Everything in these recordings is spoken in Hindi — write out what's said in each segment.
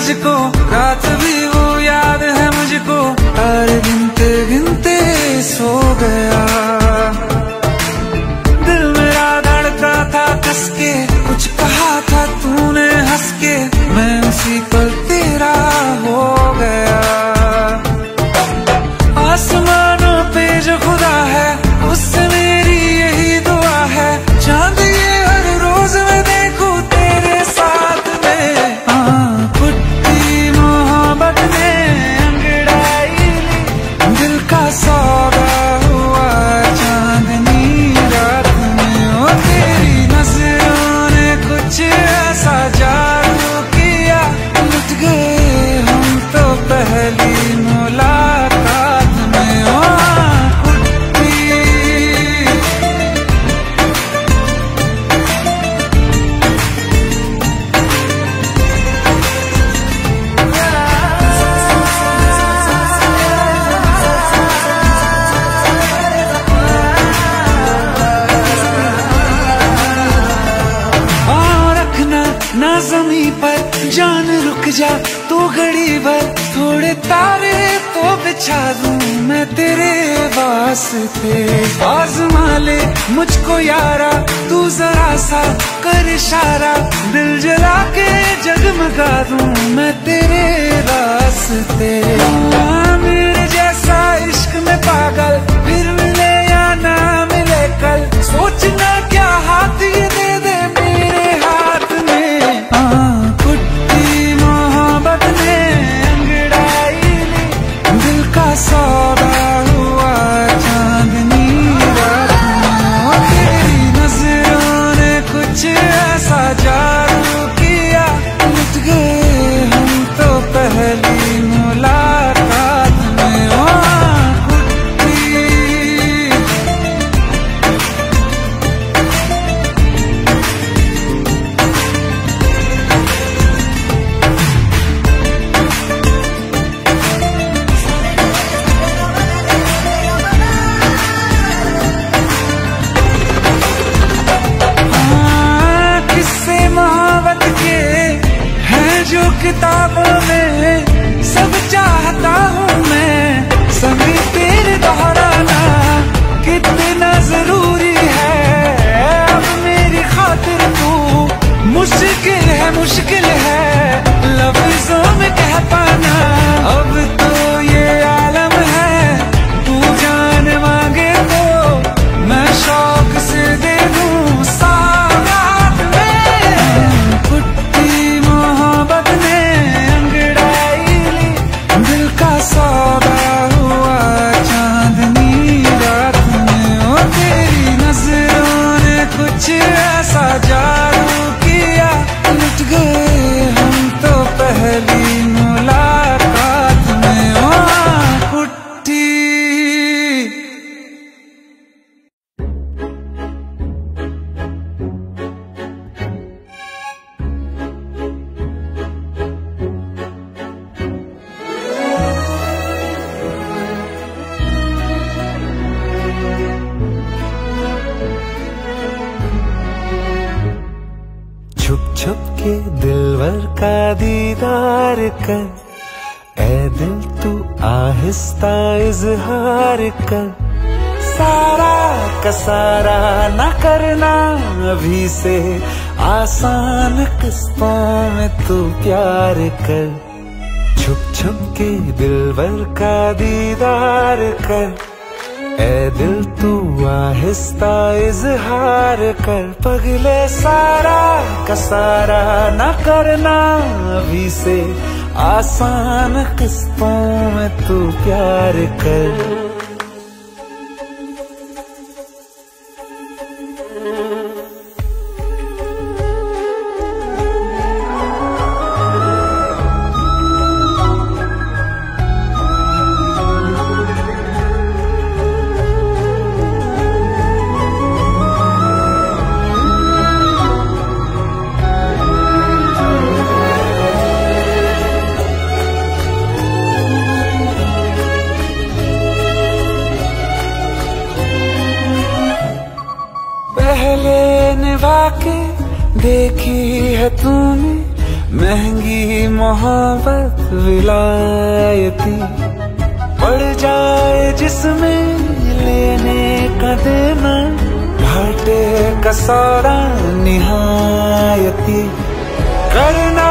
मुझको, रात भी वो याद है मुझको, तारे गिनते गिनते सो गया। दिल मेरा धड़का था कस के, कुछ कहा था तूने हंस के, मैं उसी पल तेरा हो गया। आसमानों पे जो खुदा है उससे मेरी यही दुआ है, चांद ये हर रोज मैं देखूं तेरे साथ में। पुट्टी मोहब्बत ने अंगड़ाई ली, दिल का सौदा हुआ चांदनी रात में। ओ तेरी नजरों ने कुछ ऐसा जादू किया, लुट गए हम तो पहली मुलाकात में। ओ ना ज़मीं पर जान रुक जा तू घड़ी भर, थोड़े तारे तो बिछा दूं मैं तेरे वास्ते। आज़मा ले मुझको यारा तू जरा सा कर इशारा, दिल जला के जगमगा दूं मैं तेरे रास्ते। मेरे जैसा इश्क में पागल फिर मिले या ना मिले कल, सोचना क्या हाथ ये दे दे मेरे हाथ में। पुट्टी मोहब्बत ने अंगड़ाई ली, दिल का सौदा हुआ चांदनी रात में। तेरी नजरों ने कुछ ऐसा जादू किया, लुट गए हम तो पहली मुलाकात में। ओ किताबों में सब चाहता हूँ मैं, सभी तेरे दोहराना कितना जरूरी है। अब मेरी खातिर तू मुश्किल है लफ्जों में कह पाना। अब तो ये आलम है तू जान मांगे तो मैं शौक से दे दूँ साथ में। पुट्टी मोहब्बत ने अंगड़ाई ली, दिल का सौदा हुआ चांदनी रात में। ओ तेरी नजरों ने कुछ ऐसा जादू किया, लुट गए हम तो पहली मुलाकात में। ओ पुट्टी छुप छुप के दिलवर का दीदार कर, ऐ दिल तू आहिस्ता इजहार कर। सारा का सारा न करना अभी से, आसान किस्तों में तू प्यार कर। छुप छुप के दिलवर का दीदार कर, ऐ दिल तू आहिस्ता इजहार कर। पगले सारा का सारा न करना अभी से, आसान किस्तों में तू प्यार कर। पहले निभा के देखी है तूने महंगी मोहब्बत विलायती पड़ जाए जिसमें लेने का देना, घाटे का सौदा निहायती। करना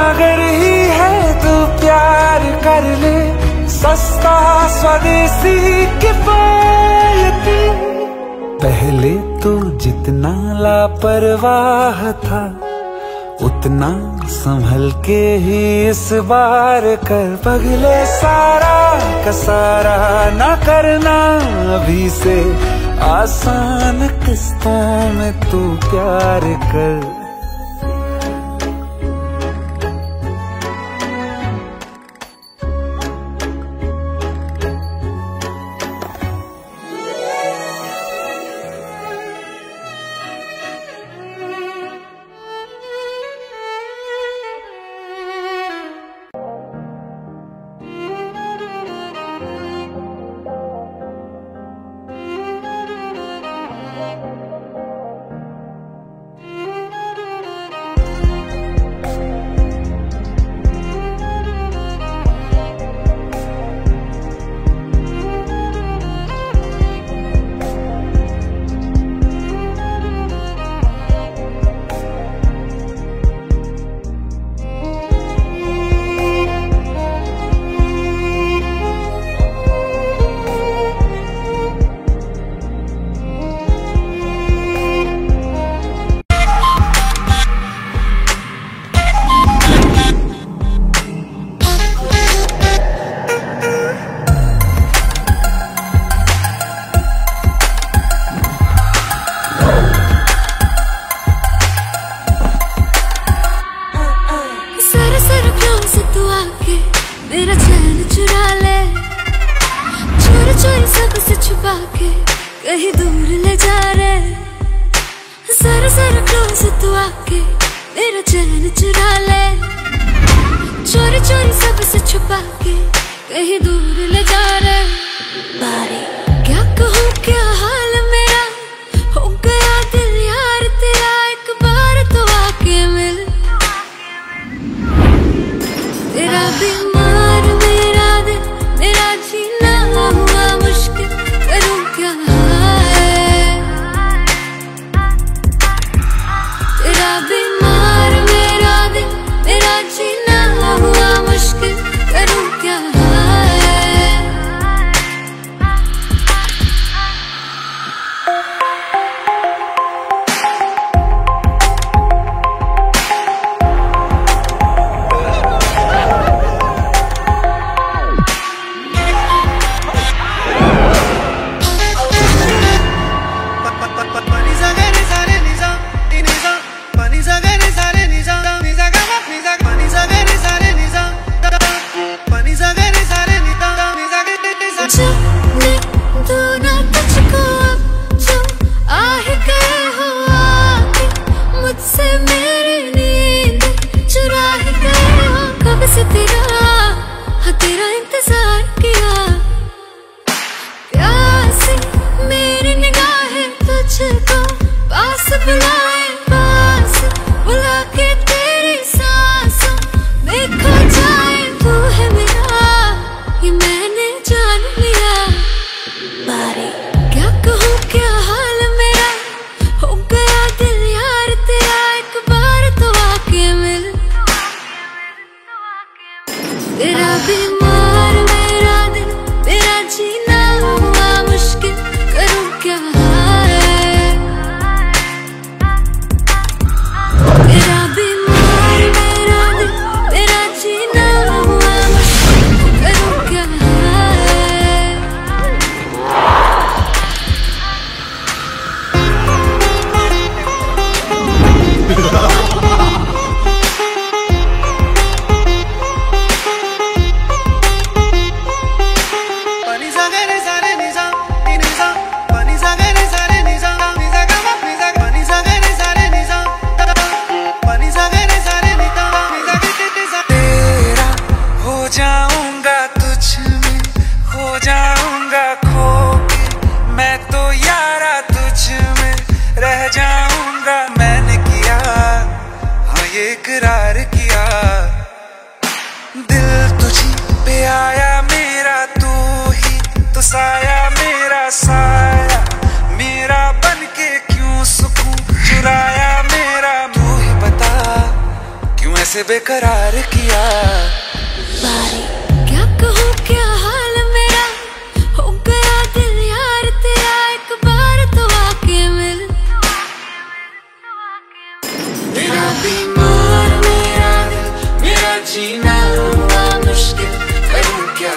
अगर ही है तो प्यार कर ले, सस्ता स्वदेशी किफायती। पहले तो जितना लापरवाह था उतना संभल के ही इस बार कर। पगले सारा का सारा ना करना, अभी से आसान किस्तों में तू प्यार कर। मेरा चैन चुरा ले, चोरी चोरी सबसे छुपा के कहीं दूर ले जा रे। जरा जरा क्लोज तू आके मेरा चैन चुरा ले, चोरी चोरी सबसे छुपा के कहीं दूर ले जा रे। बारी क्या कहूँ क्या हाल मेरा, हो गया दिल यार तेरा, एक बार तो आके मिल। तेरा बीमार मेरा दिल, मेरा जीना हुआ मुश्किल, करूँ क्या है। तेरा बीमार मेरा दिल, मेरा जीना हुआ मुश्किल, करूँ क्या है। तेरा इंतजार किया, प्यासी मेरी निगाहें तुझको पास बुलाए, पास बुला के तेरी सांसों में खो जाए। तू है मेरा ये मैंने जान लिया। बारी क्या कहूँ क्या हाल मेरा, हो गया दिल यार तेरा, एक बार तो आके मिल। तेरा बीमार मेरा दिल, मेरा जीना हुआ मुश्किल, करूँ क्या है। तेरा बीमार मेरा दिल, मेरा जीना हुआ मुश्किल, करूँ क्या है। इकरार किया, दिल तुझी पे आया मेरा, तू ही तो साया मेरा, साया मेरा बन के क्यों सुकून चुराया मेरा। तू ही बता क्यों ऐसे बेकरार किया। क्या कहूँ क्या हाल मेरा, हो गया दिल यार तेरा, एक बार तो आके मिल। मेरा बीमार मेरा दिल, मेरा जीना हुआ मुश्किल, करूँ क्या।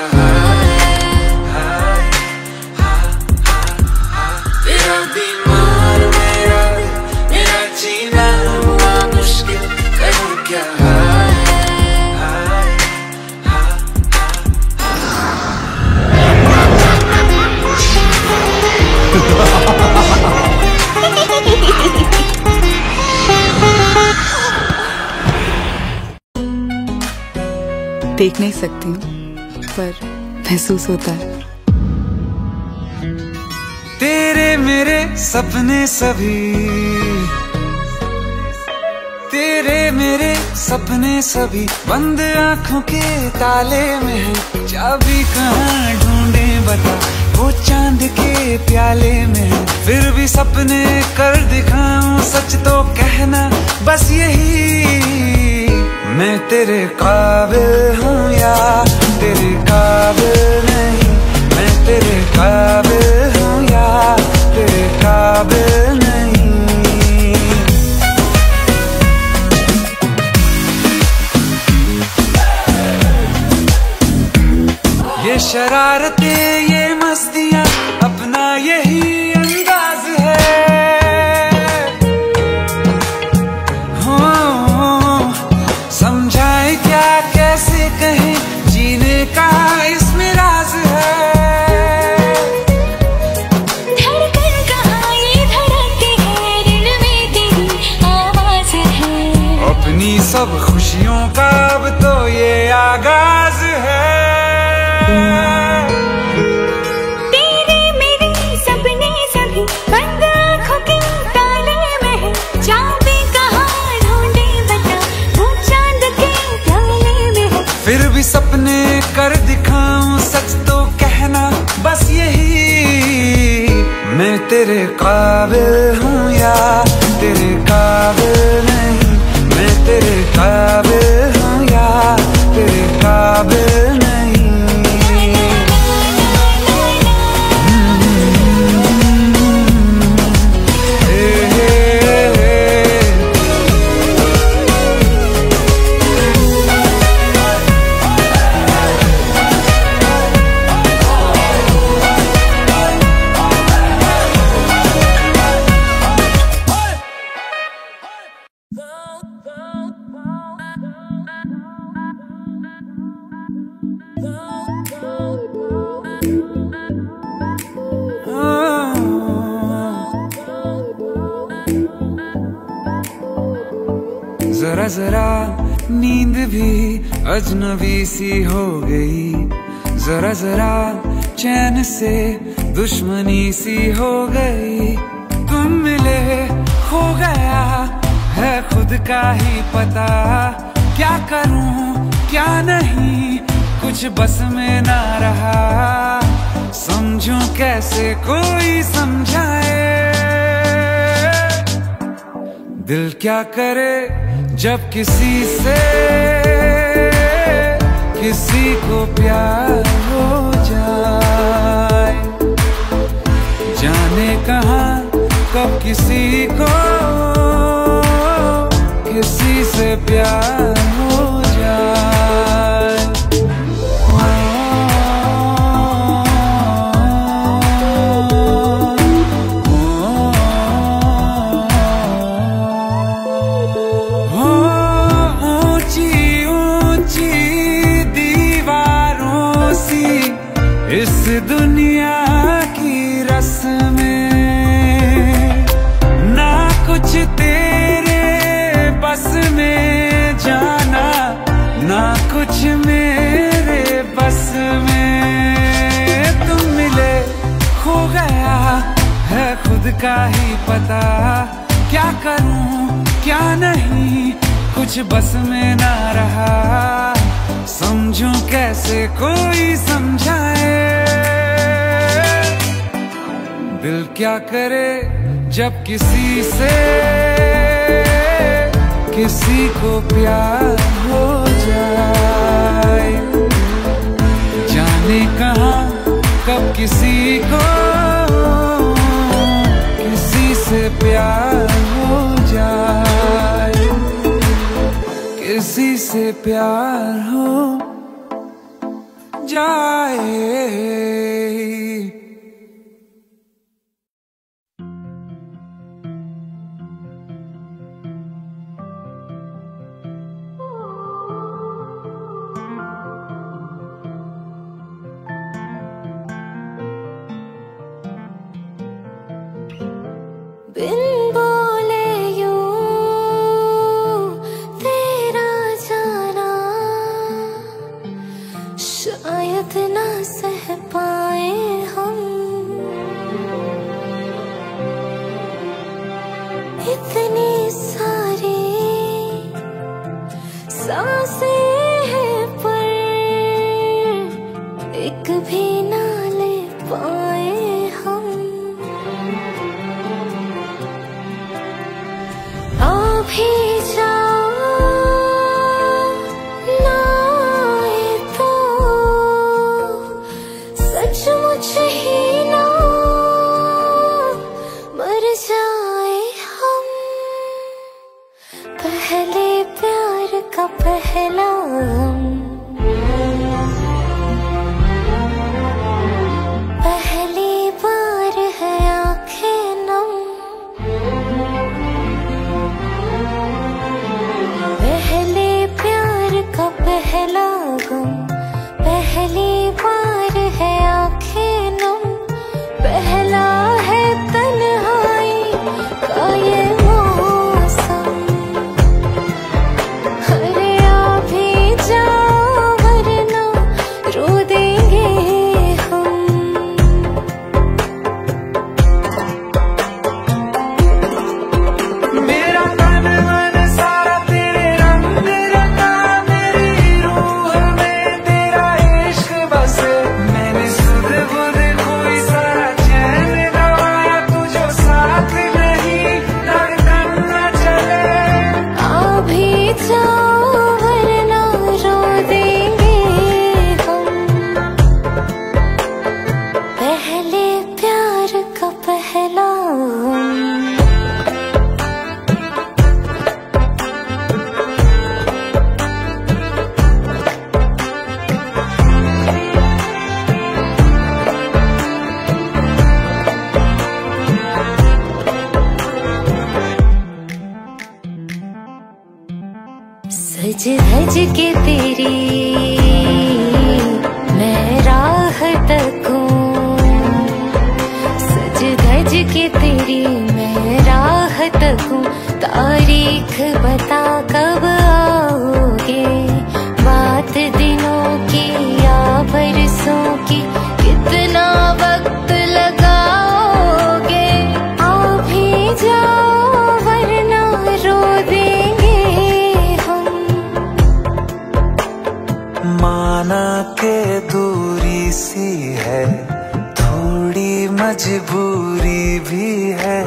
तेरा बीमार मेरा दिल, मेरा जीना हुआ मुश्किल, करूँ क्या। देख नहीं सकती हूँ पर महसूस होता है। तेरे मेरे सपने सभी, तेरे मेरे सपने सभी बंद आंखों के ताले में है। चाबी कहाँ ढूंढे बता, वो चांद के प्याले में है। फिर भी सपने कर दिखाऊं, सच तो कहना बस यही, मैं तेरे काबिल हूँ या तेरे काबिल नहीं। मैं तेरे काबिल हूँ या तेरे काबिल नहीं। ये शरारतें ये मस्तियाँ अपना यही अंदाज है। हो समझाए क्या कैसे कहें, जीने का इसमें राज है। धड़कन कहाँ ये धड़कती है, दिल में तेरी आवाज है। अपनी सब खुशियों का अब तो ये आगाज है। तेरे मेरे सपने सभी बंद आँखों के ताले में है। चाबी कहाँ ढूंढे बता, वो चांद के प्याले में है। फिर भी सपने कर दिखाऊं, सच तो कहना बस यही, मैं तेरे काबिल हूँ या तेरे काबिल नहीं। मैं तेरे काबिल हूँ या तेरे काबिल नहीं। जरा जरा नींद भी अजनबी सी हो गई, जरा जरा चैन से दुश्मनी सी हो गई। तुम मिले खो गया है खुद का ही पता, क्या करूं क्या नहीं कुछ बस में ना रहा। समझूं कैसे कोई समझाए, दिल क्या करे जब किसी से किसी को प्यार हो जाए। जाने कहाँ कब किसी को किसी से प्यार हो जाए। इस दुनिया की रस्में ना कुछ तेरे बस में जाना, ना कुछ मेरे बस में। तुम मिले खो गया है खुद का ही पता, क्या करूं क्या नहीं कुछ बस में ना रहा, समझूं कैसे कोई समझाए। दिल क्या करे जब किसी से किसी को प्यार हो जाए, जाने कहाँ कब किसी को किसी से प्यार हो जाए, किसी से प्यार हो जाए। बिन बोले यूं तेरा जाना शायद ना सह पाए हम, इतनी सारी सांसें हैं पर एक भी ना ले पाए हम। भी जाओ ना आए तो सचमुच ही ना मर जाए हम। पहले प्यार का पहला गम, पहली बार है आंखें नम। पहले प्यार का पहला गम, पहली बार है आंखें नम। पहला है तन्हाई का ये मौसम, अरे आ भी जाओ वरना रो देंगे हम। मेरा तन मन सारा तेरे रंग रंगा, मेरी रूह में तेरा इश्क बसे। मैंने सुध बुध कोई सारा चैन गवाया, तुझो साथ नहीं धड़कन न चले। आ भी जाओ वरना रो देंगे हम। पहले प्यार का पहला गम। सज धज के तेरी मैं राह तकूं, सज धज के तेरी मैं राह तकूं। तारीख बता कब आओगे, बात दिनों की या बरसों की, कितना वक्त लगाओगे। आ भी जाओ वरना रो देंगे हम। माना के दूरी सी है, थोड़ी मजबूरी भी है,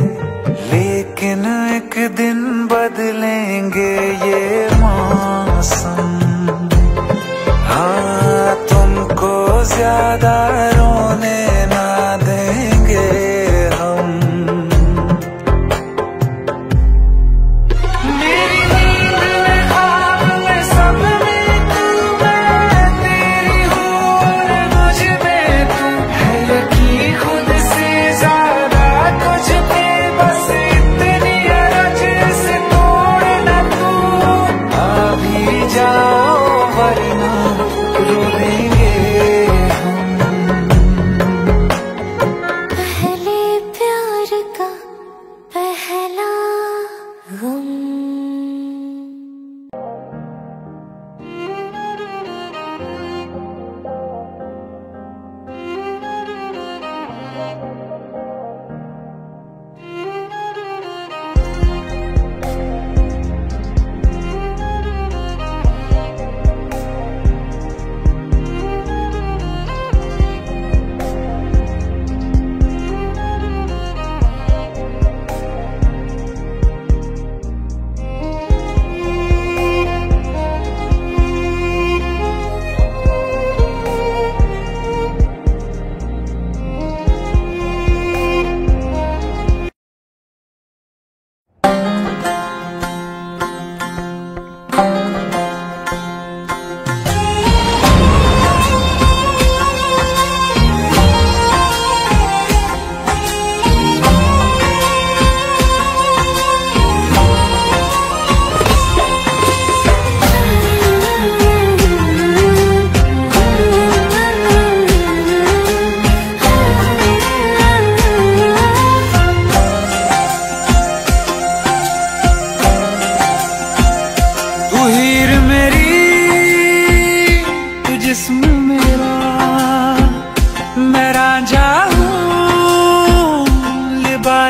लेकिन एक दिन बदलेंगे ये मौसम। हाँ तुमको ज्यादा रोने ना देंगे हम। मेरी नींद में ख्वाब में सब में तू, मैं तेरी हूँ और मुझ में तू है। यकीन खुद से ज्यादा कुछ पे, बस इतनी अरज से तोड़ न तू। आ भी जाओ वरना रो देंगे हम।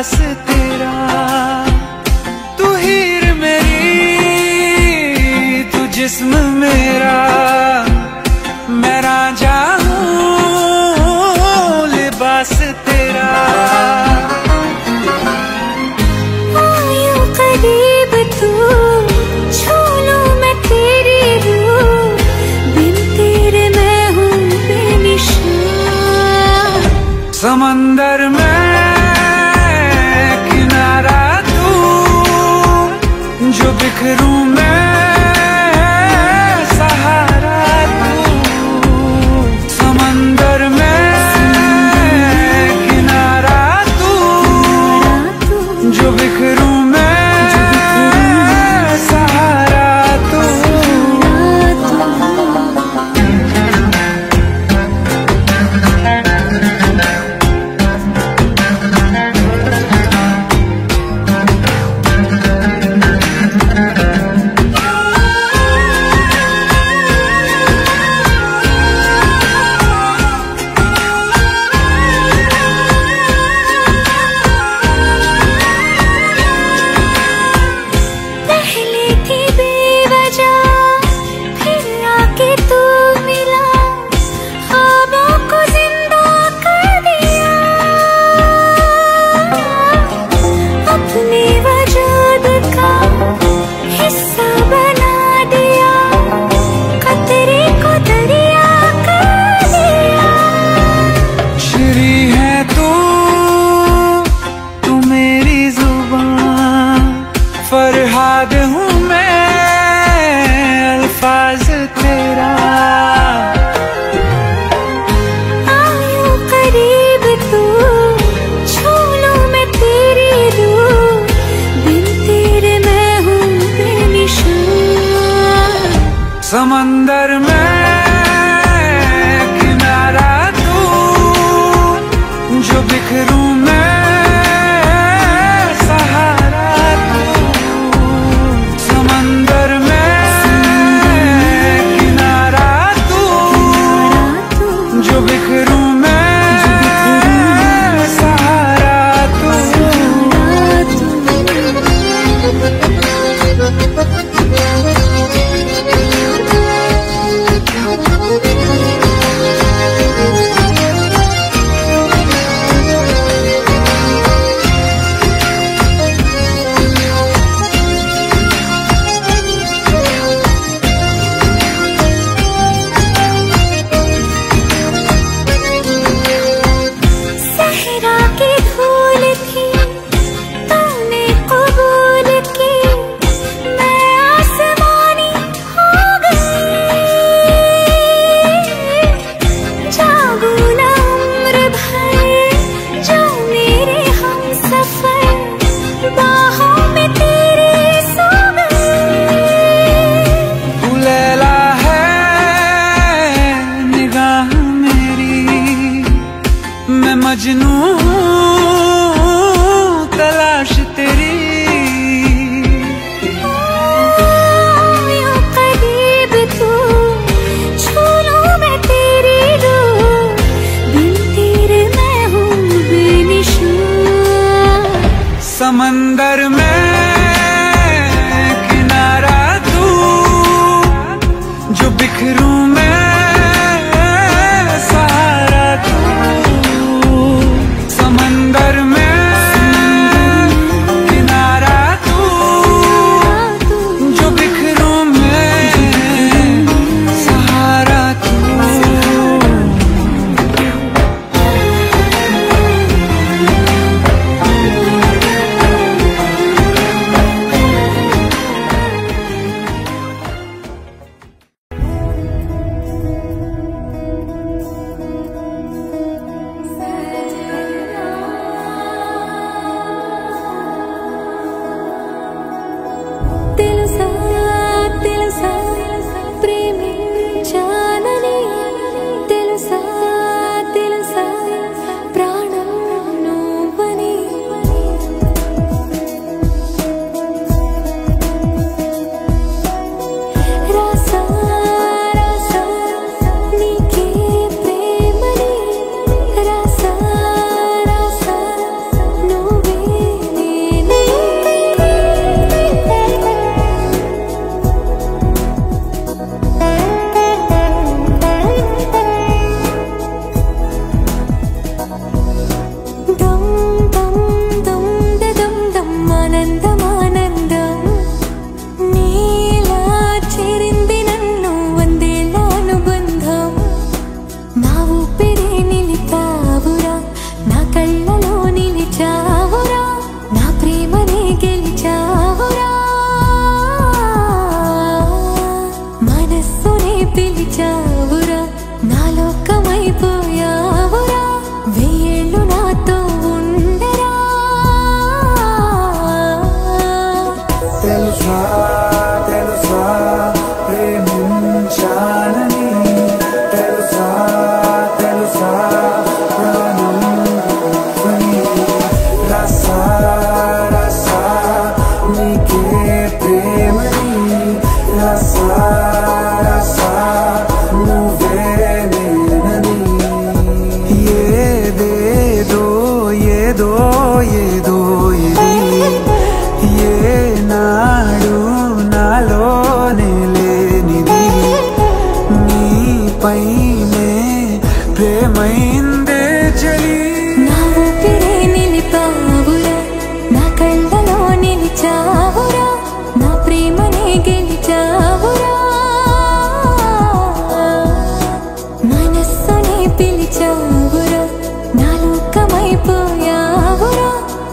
लिबास तेरा। तू हीर मेरी, तू जिस्म मेरा, मैं रांझा हूँ लिबास तेरा। आयूं करीब तू, छू लूं मैं तेरी रूह, बिन तेरे मैं हूँ बेनिशान। समंदर में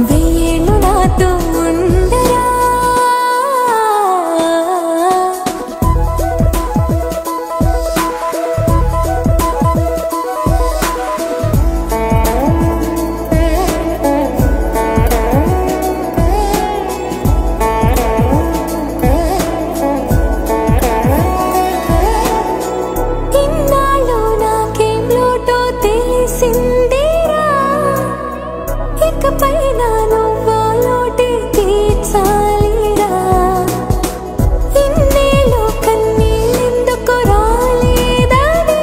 వెయ్యేళ్ళు నాతో ఉండరా ఇన్నాళ్ళు నాకేం లోటో తెలిసిందిరా ఇకపై నా నువ్వా లోటే తీర్చాలిరా ఇన్నేళ్ళు కన్నీళ్ళెందుకు రాలేదని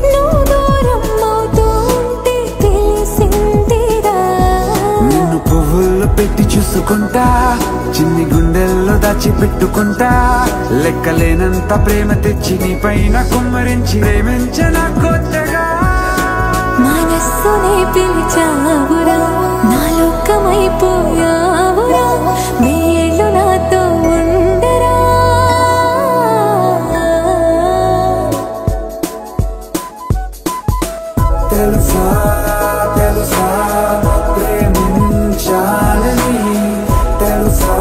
నువ్వు దూరం అవుతూ ఉంటే తెలిసిందిరా నిన్ను పువ్వుల్లో పెట్టి చూసుకుంటా చిన్ని గుండెల్లో దాచిపెట్టుకుంటా లెక్కలేనంత ప్రేమ తెచ్చి నీ పైన కుమ్మరించి ప్రేమించిన కొత్తగా మనస్సునే పిలిచావురా నా లోకమైపోయావురా వెయ్యేళ్ళు నాతో ఉండరా తెలుసా తెలుసా ప్రేమించాలని తెలుసా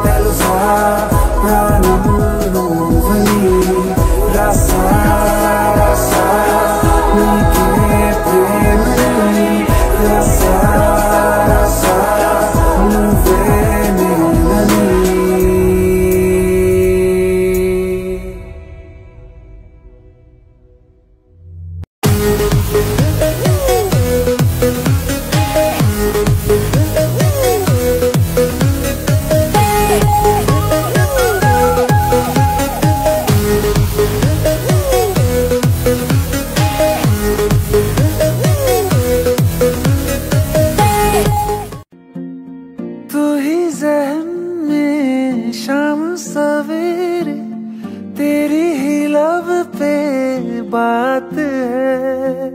తెలుసా ప్రాణం నువ్వని రసా రసా నీకే ప్రేమని రసా రసా నువ్వే నేనని तू ही ज़हन में शाम सवेरे तेरी ही लब पे बात है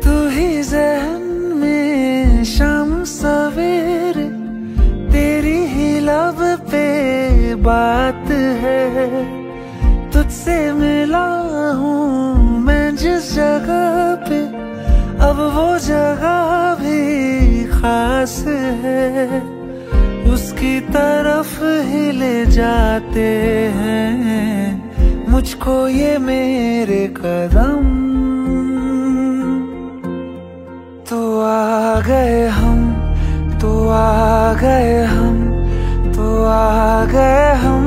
तू ही ज़हन में शाम सवेरे तेरी ही लब पे बात है तुझसे मिला हूँ मैं जिस जगह पे अब वो जगह भी खास है उसकी तरफ ही ले जाते हैं मुझको ये मेरे कदम तो आ गए हम तो आ गए हम तो आ गए हम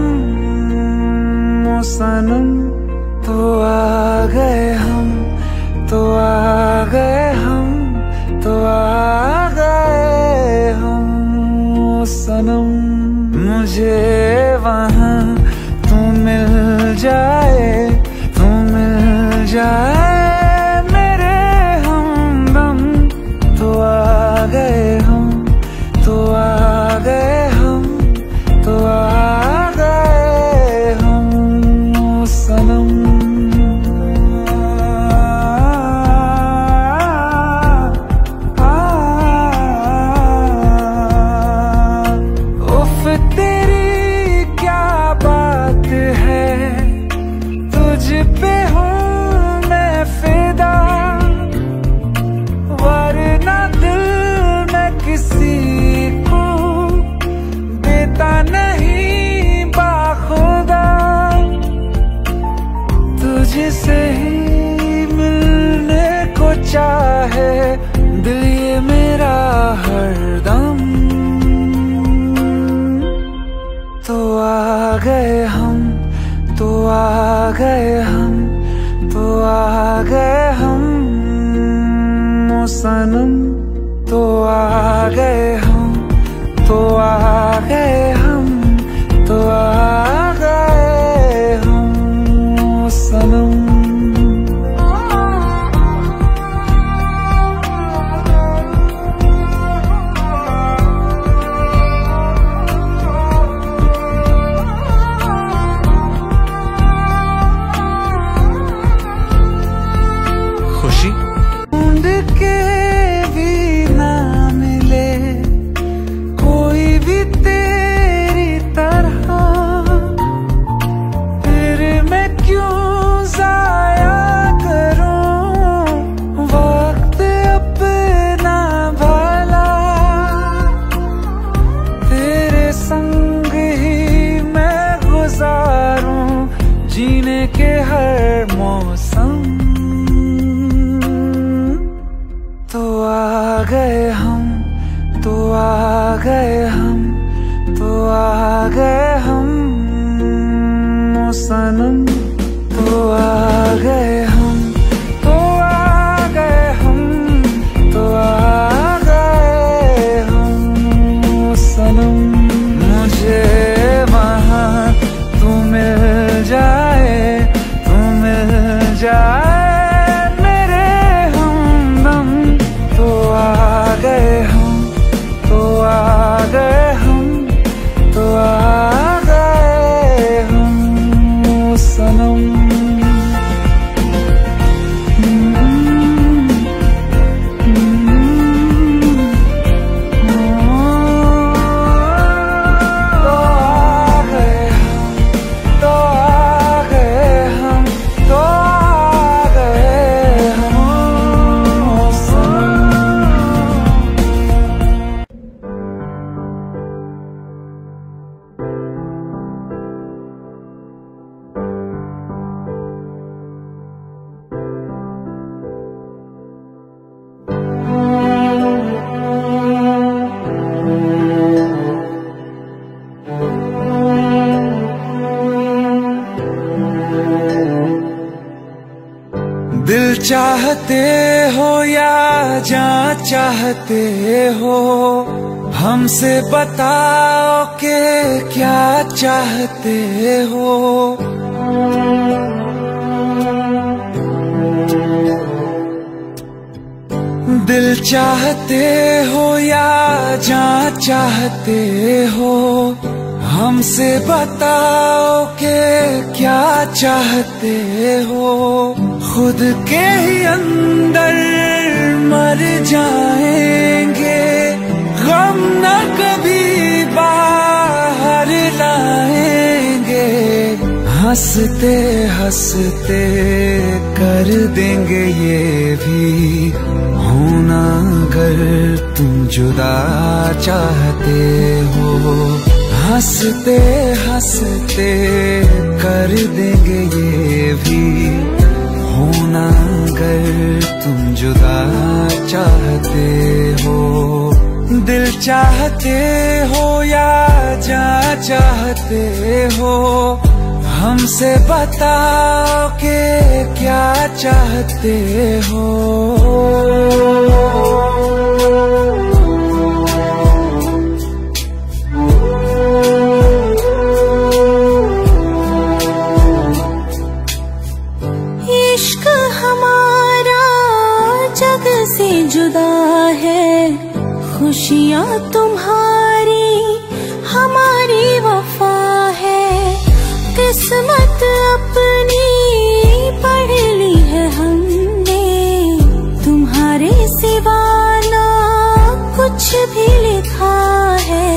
ओ सनम तो आ गए हम तो आ गए हम तो आ गए हम ओ सनम मुझे वहाँ तू मिल जाए तू मिल जाए मेरे हमदम तो आ गए हम तो आ गए हम तो आ गए हम ओ सनम उफ तेरी क्या बात है तुझ पे हूँ मैं फिदा वरना दिल में किसी को देता नहीं बाखुदा तुझसे ही मिलने को चाहे दिल ये मेरा हरदम तो आ गए हम तो आ गए हम तो आ गए हम ओ सनम तो आ गए हम तो आ गए हम तो आ गए हम ओ सनम खुशी ढूंढ के भी ना मिले सनम तो आ गए हम, तो आ गए हम, तो आ गए हम सनम। मुझे वहाँ तू मिल जाए, तू मिल जाए मेरे हमदम। तो आ गए हम, तो आ गए हम, तो आ गए हम सनम। दिल चाहते हो या जान चाहते हो, हमसे बताओ कि क्या चाहते हो। दिल चाहते हो या जान चाहते हो, हमसे बताओ कि क्या चाहते हो। खुद के ही अंदर मर जाएंगे, गम न कभी बाहर लाएंगे। हंसते हंसते कर देंगे ये भी होना, अगर तुम जुदा चाहते हो। हंसते हंसते कर देंगे ये भी होना, अगर तुम जुदा चाहते हो। दिल चाहते हो या जान चाहते हो, हमसे बताओ कि क्या चाहते हो। से जुदा है, खुशियाँ तुम्हारी हमारी वफा है। किस्मत अपनी पढ़ ली है हमने, तुम्हारे सिवा ना कुछ भी लिखा है।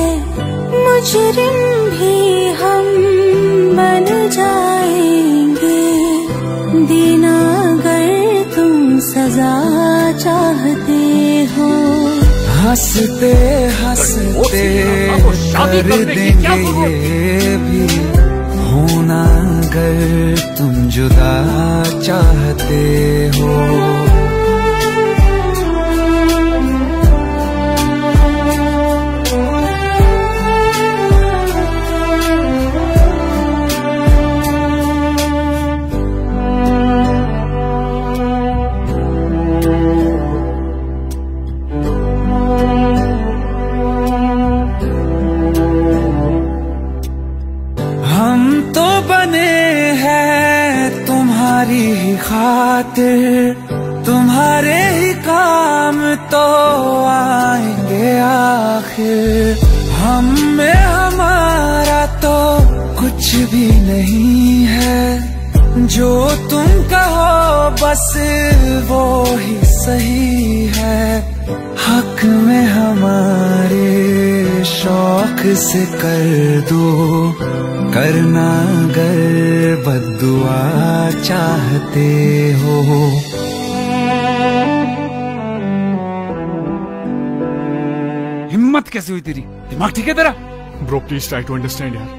मुजरिम भी हम बन जाएंगे, देना अगर तुम सजा चाहते हो। हंसते हंसते कर देंगे ये भी होना, अगर तुम जुदा चाहते हो। तुम्हारी ही खातिर, तुम्हारे ही काम तो आएंगे आखिर। हम में हमारा तो कुछ भी नहीं है, जो तुम कहो बस वो ही सही है। हक में हमारे शौक से कर दो, करना अगर बद्दुआ चाहते हो। हिम्मत कैसे हुई तेरी? दिमाग ठीक है तेरा? Bro please try to understand यार।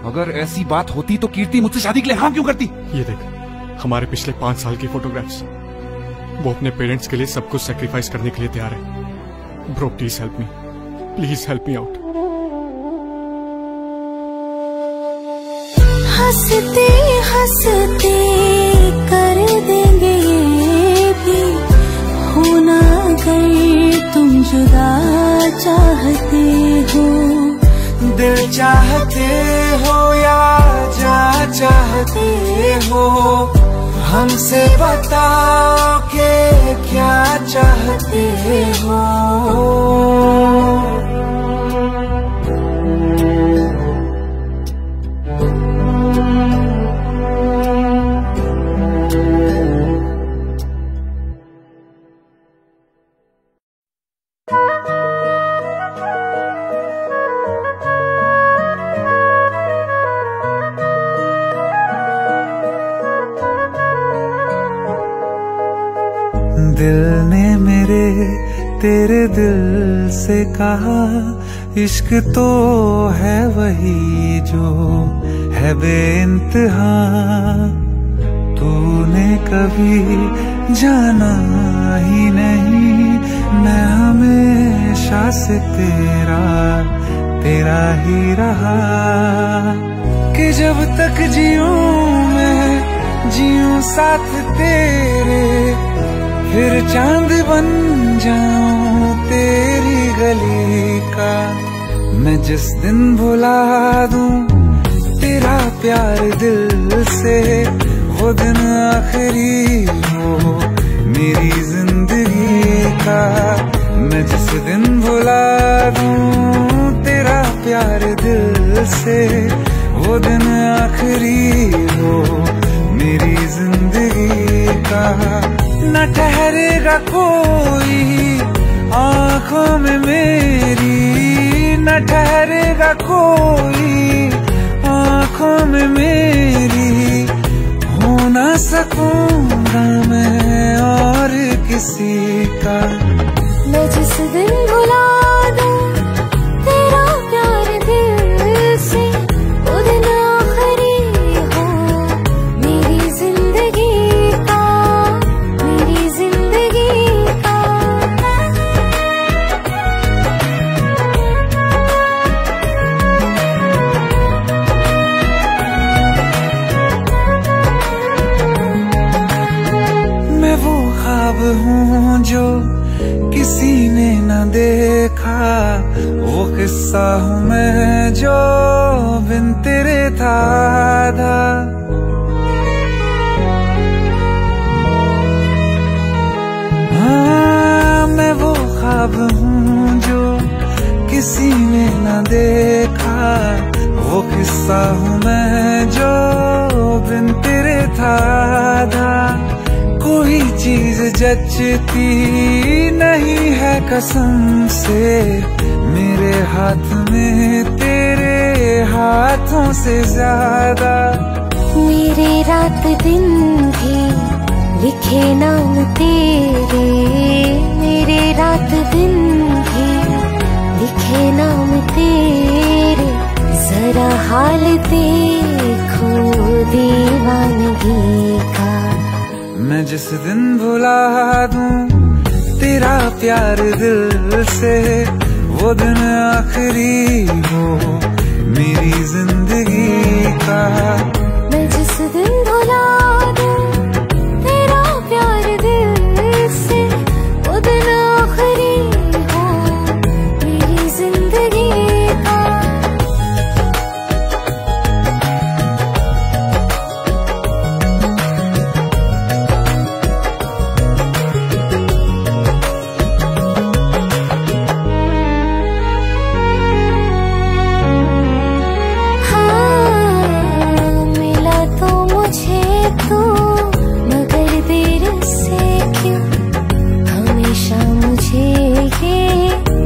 अगर ऐसी बात होती तो कीर्ति मुझसे शादी के लिए हाँ क्यों करती? ये देख, हमारे पिछले 5 साल की फोटोग्राफ्स, वो अपने पेरेंट्स के लिए सब कुछ सेक्रीफाइस करने के लिए तैयार है। Bro please help me, please help me out. हंसते हंसते कर देंगे ये भी, होना अगर तुम जुदा चाहते हो। दिल चाहते हो या जा चाहते हो, हमसे बताओ कि क्या चाहते हो। दिल ने मेरे तेरे दिल से कहा, इश्क तो है वही जो है बेइंतहा। तूने कभी जाना ही नहीं, मैं हमेशा से तेरा ही रहा। कि जब तक जीऊं मैं जीऊं साथ तेरे, फिर चांद बन जाऊं तेरी गली का। मैं जिस दिन भुला दूं तेरा प्यार दिल से, वो दिन आखिरी हो मेरी जिंदगी का। मैं जिस दिन भुला दूं तेरा प्यार दिल से, वो दिन आखिरी हो मेरी जिंदगी का। न ठहरेगा कोई आँखों में मेरी, न ठहरेगा कोई आँखों में मेरी। हो न सकूंगा मैं और किसी का। मैं जिस दिन भुला दूं तेरा प्यार दिल से, वो दिन आखिरी हो मेरी जिंदगी का, मेरी जिंदगी का। मैं वो ख्वाब हूँ जो किसी ने न देखा, वो किस्सा हूँ मैं जो बिन तेरे था आधा। हाँ मैं वो ख्वाब हूँ जो किसी ने न देखा, वो किस्सा हूँ मैं जो बिन तेरे था आधा। कोई चीज जचती नहीं है कसम से मेरे हाथ में तेरे हाथों से ज्यादा। मेरे रात दिन भी लिखे नाम तेरे, मेरे रात दिन भी लिखे नाम तेरे। जरा हाल देखो दीवानगी का। मैं जिस दिन भुला दूं तेरा प्यार दिल से, वो दिन आखिरी हो मेरी जिंदगी का। मैं जिस दिन भुला दूं तेरा प्यार दिल से, वो दिन आखिरी हो मेरी जिंदगी का।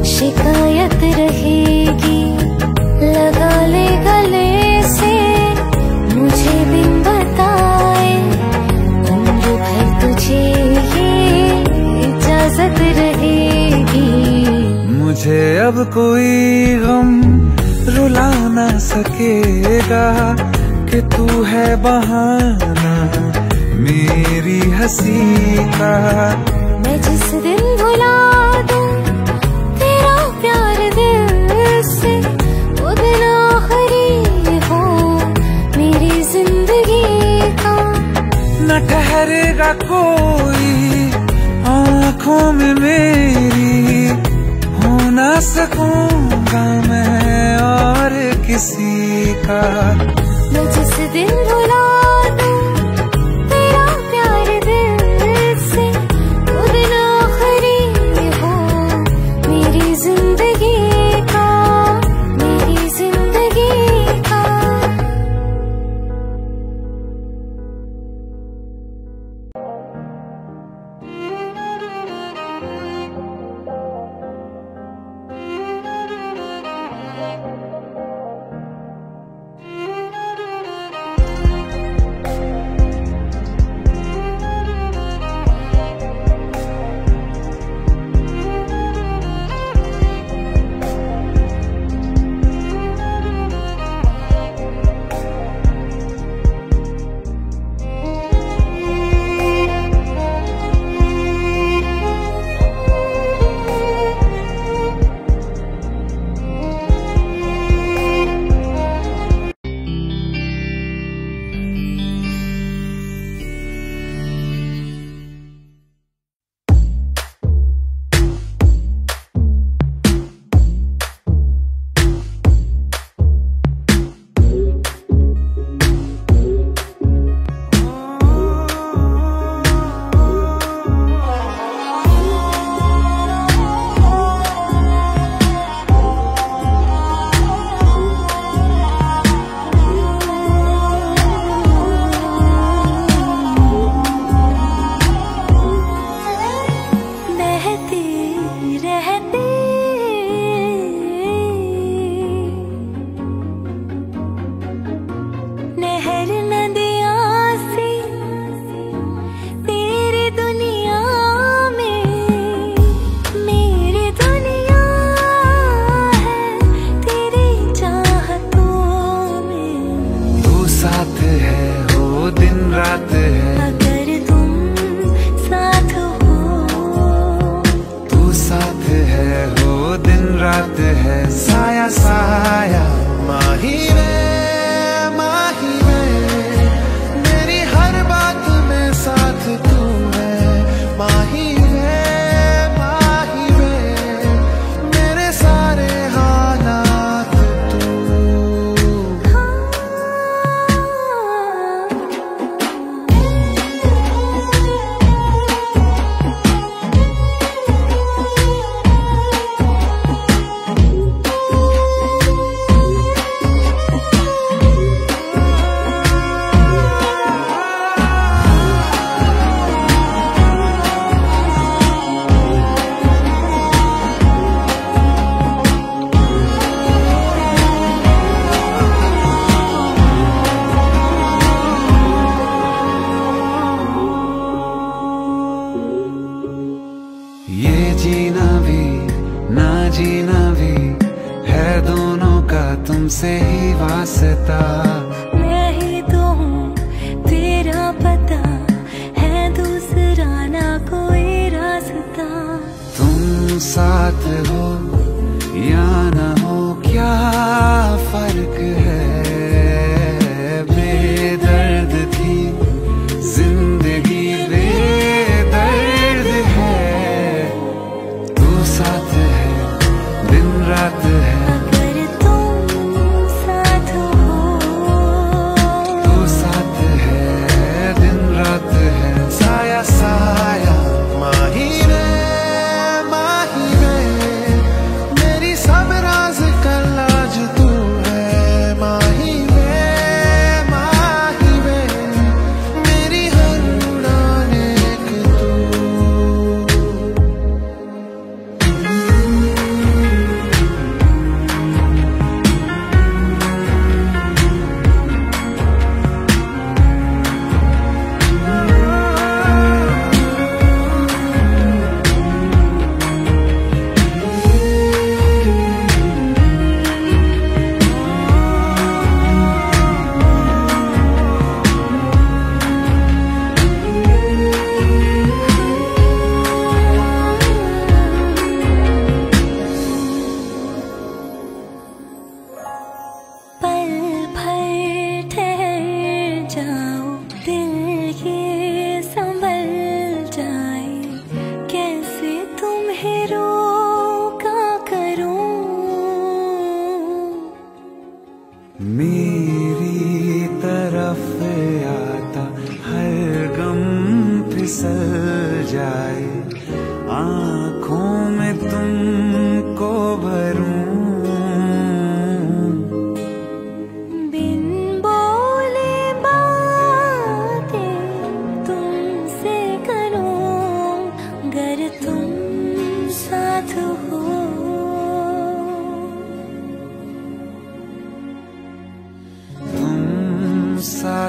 शिकायत रहेगी लगा ले गले से, मुझे बिन बताए उम्र भर तुझे ये इजाजत रहेगी। मुझे अब कोई गम रुला ना सकेगा कि तू है बहाना मेरी हंसी का। मैं जिस दिन भुला दूं तेरा प्यार दिल से, वो दिन आखिरी हो मेरी ठहरेगा कोई आंखों में मेरी, हो ना सकूंगा मैं और किसी का। मैं जिस दिन भुला दूं तेरा प्यार दिल से, वो दिन आखिरी हो मेरी जिंदगी का, मेरी जिंदगी का।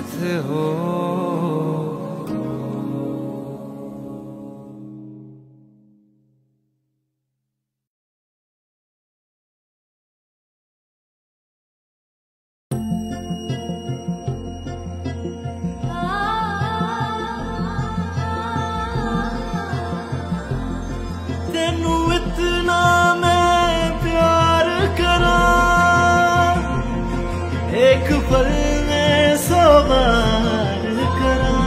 साथ हो। तेनू इतना मैं प्यार करा, एक पल में 100 बार करा।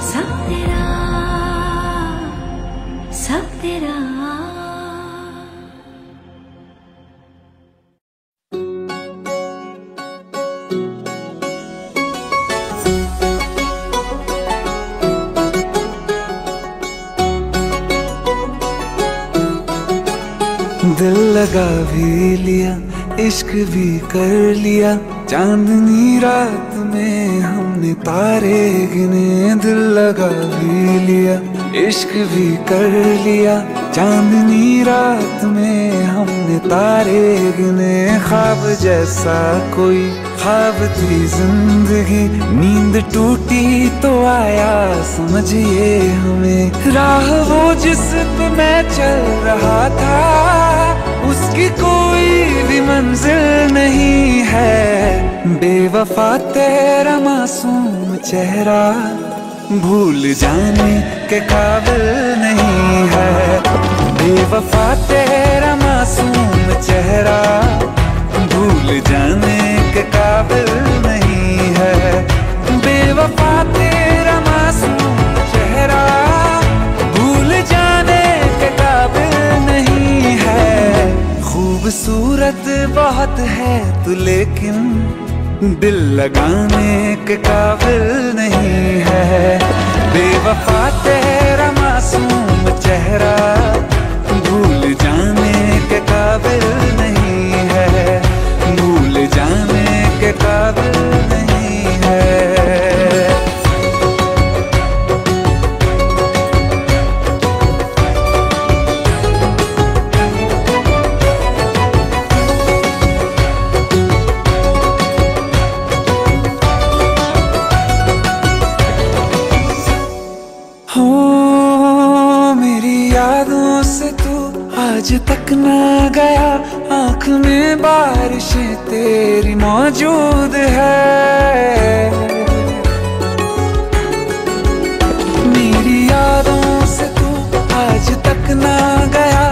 सब तेरा, सब तेरा। दिल लगा भी लिया, इश्क भी कर लिया, चांदनी रात में हमने तारे गिने। दिल लगा भी लिया, इश्क भी कर लिया, चांदनी रात में हमने तारे गिने। ख्वाब जैसा कोई ख्वाब थी जिंदगी, नींद टूटी तो आया समझिए हमें। राह वो जिस पे मैं चल रहा था, उसकी कोई भी मंजिल नहीं है। बेवफा तेरा मासूम चेहरा भूल जाने के काबिल नहीं है। बेवफा तेरा मासूम चेहरा भूल जाने के काबिल नहीं है। बेवफा तेरा मासूम चेहरा भूल जाने के काबिल नहीं है। खूबसूरत बहुत है तू लेकिन दिल लगाने के काबिल नहीं है। बेवफा तेरा मासूम चेहरा भूल जाने के काबिल नहीं है। भूल जाने के काबिल नहीं है। आज तक ना गया, आँख में बारिशें तेरी मौजूद है। मेरी यादों से तू आज तक ना गया,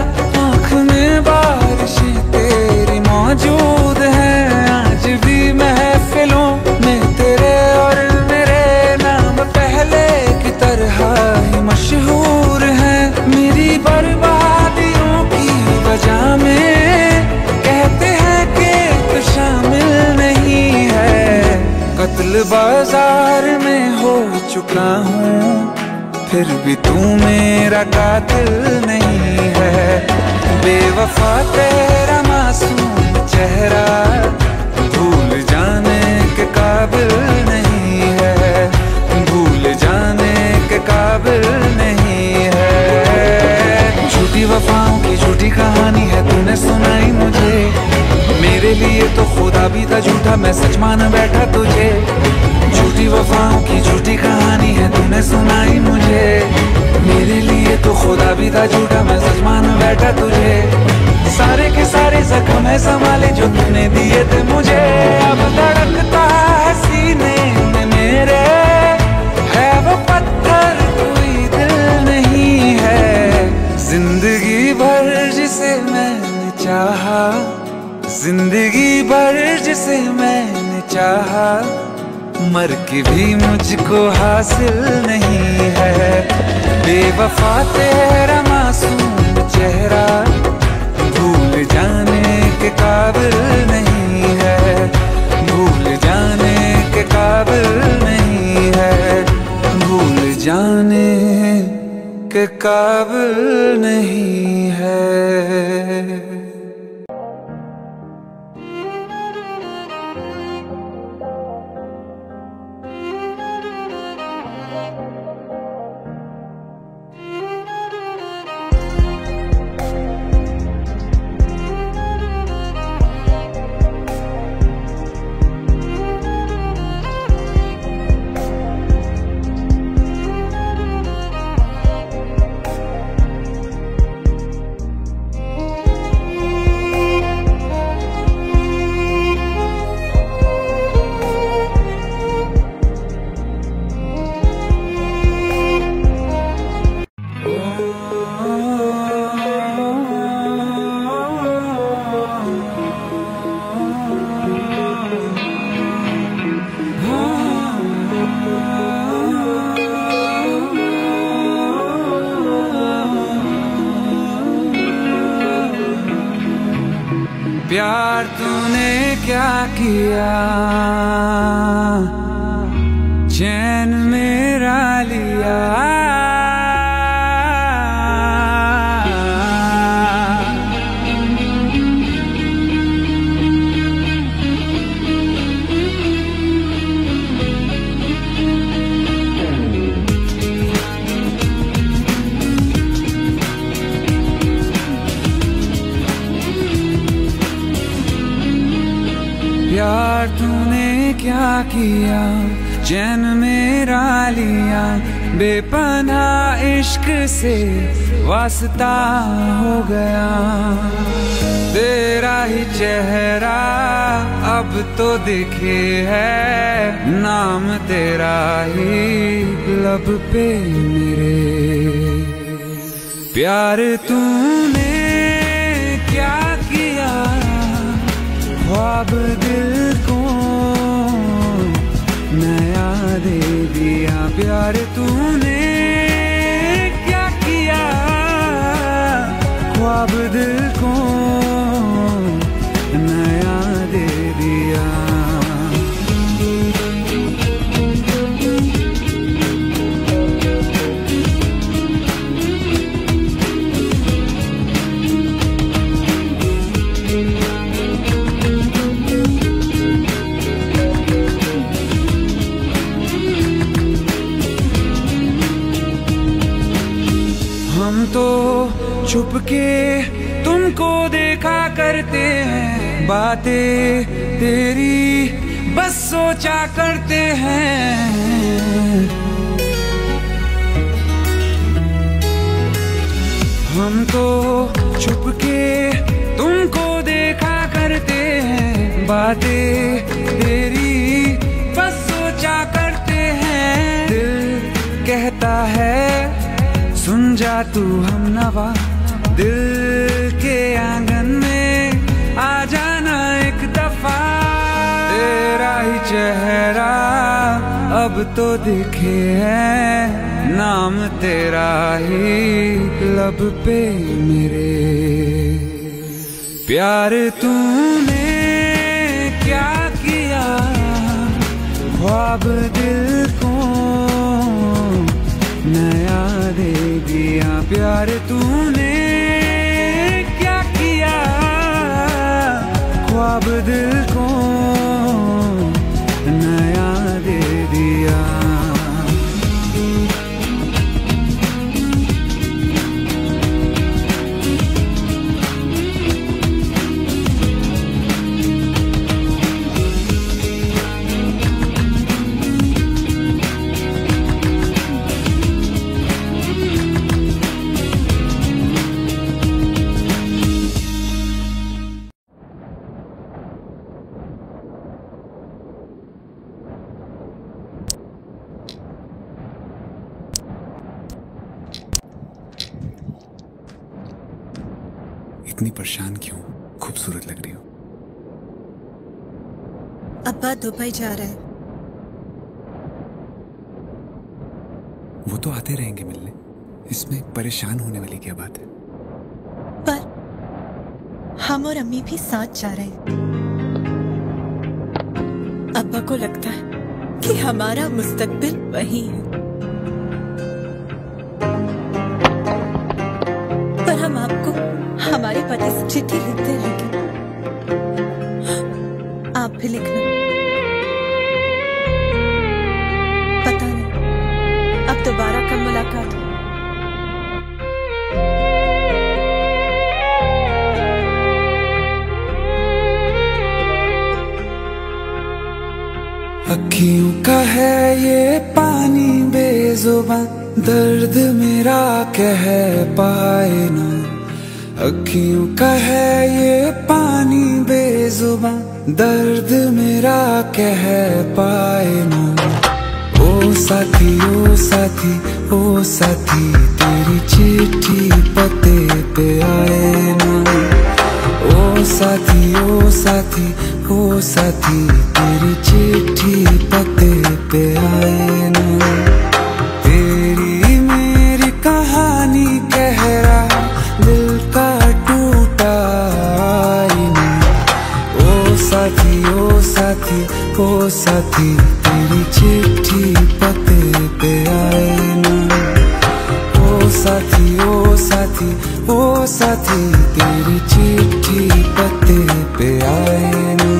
आँख में बारिशें तेरी मौजूद है। आज भी महफिलों में तेरे और मेरे नाम पहले की तरह ही मशहूर है। मेरी बर्बादियों वजह में कहते हैं कि तू शामिल नहीं है। कत्ल बाजार में हो चुका हूँ, फिर भी तू मेरा कातिल नहीं है। बेवफा तेरा मासूम चेहरा भूल जाने के काबिल नहीं है। भूल जाने के काबिल नहीं है। झूठी वफाओं की झूठी कहानी है तूने सुनाई मुझे। मेरे लिए तो खुदा भी था झूठा, मैं सच मान बैठा तुझे। झूठी वफाओं की झूठी कहानी है तूने सुनाई मुझे। मेरे लिए तो खुदा भी था झूठा, मैं सच मान बैठा तुझे। सारे के सारे जख्म है संभाले जो तूने दिए थे मुझे। अब धड़कता है सीने में मेरे, है वो पत्थर कोई दिल नहीं है। जिंदगी भर जिसे मैंने चाहा, जिंदगी भर जिसे मैंने चाहा, मर के भी मुझको हासिल नहीं है। बेवफा तेरा मासूम चेहरा भूल जाने के काबिल नहीं है। भूल जाने के काबिल नहीं है। भूल जाने के काबिल नहीं है। प्यार तूने क्या किया, चैन मेरा लिया। प्यार तूने क्या किया, चैन मेरा लिया। बेपनाह इश्क से वास्ता हो गया, तेरा ही चेहरा अब तो दिखे है, नाम तेरा ही लब पे मेरे। प्यार तूने क्या किया, ख्वाब दिल को नया दे दिया। प्यार तूने क्या किया, ख्वाब दिल को नया दे दिया। हम तो छुपके तुमको देखा करते हैं, बातें तेरी बस सोचा करते हैं। हम तो छुपके तुमको देखा करते हैं, बातें तेरी बस सोचा करते हैं। दिल कहता है सुन जा तू हमनवा, दिल के आंगन में आ जाना एक दफा। तेरा ही चेहरा अब तो दिखे है, नाम तेरा ही लब पे मेरे। प्यार तूने क्या किया, ख्वाब दिल को नया दे दिया। प्यार तूने क्या किया, ख्वाब दिल को नया दे दिया। इतनी परेशान क्यों, खूबसूरत लग रही हो। अब्बा दुबई जा रहा है। वो तो आते रहेंगे मिलने, इसमें परेशान होने वाली क्या बात है। पर हम और अम्मी भी साथ जा रहे हैं। अब्बा को लगता है कि हमारा मुस्तकबिल वही है, पर हम आपको हमारे पति से चिट्ठी लिखते रहेंगे। आप भी लिखना। पता नहीं अब दोबारा कब मुलाकात हो। अखियों का है ये पानी बेजुबान, दर्द मेरा कह पाए ना। अखियों का है ये पानी बेजुबान, दर्द मेरा कह पाए ना। ओ साथी ओ साथी ओ साथी, तेरी चिट्ठी पते पे आए ना। ओ साथी ओ साथी ओ साथी, तेरी चिट्ठी पते पे आए ना। तेरी मेरी कहानी कह रहा दिल का टूटा आईना। ओ साथी तेरी चिट्ठी पते पे आए ना। ओ साथी ओ साथी ओ साथी तेरी चिट्ठी पते पे आए ना।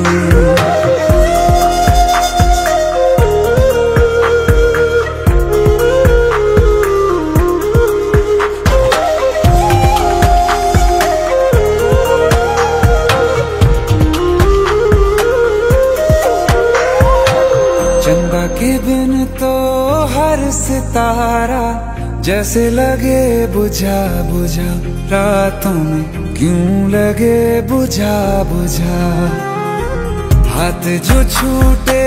चंदा के बिन तो हर सितारा जैसे लगे बुझा बुझा, रातों में क्यों लगे बुझा बुझा। हाथ जो छूटे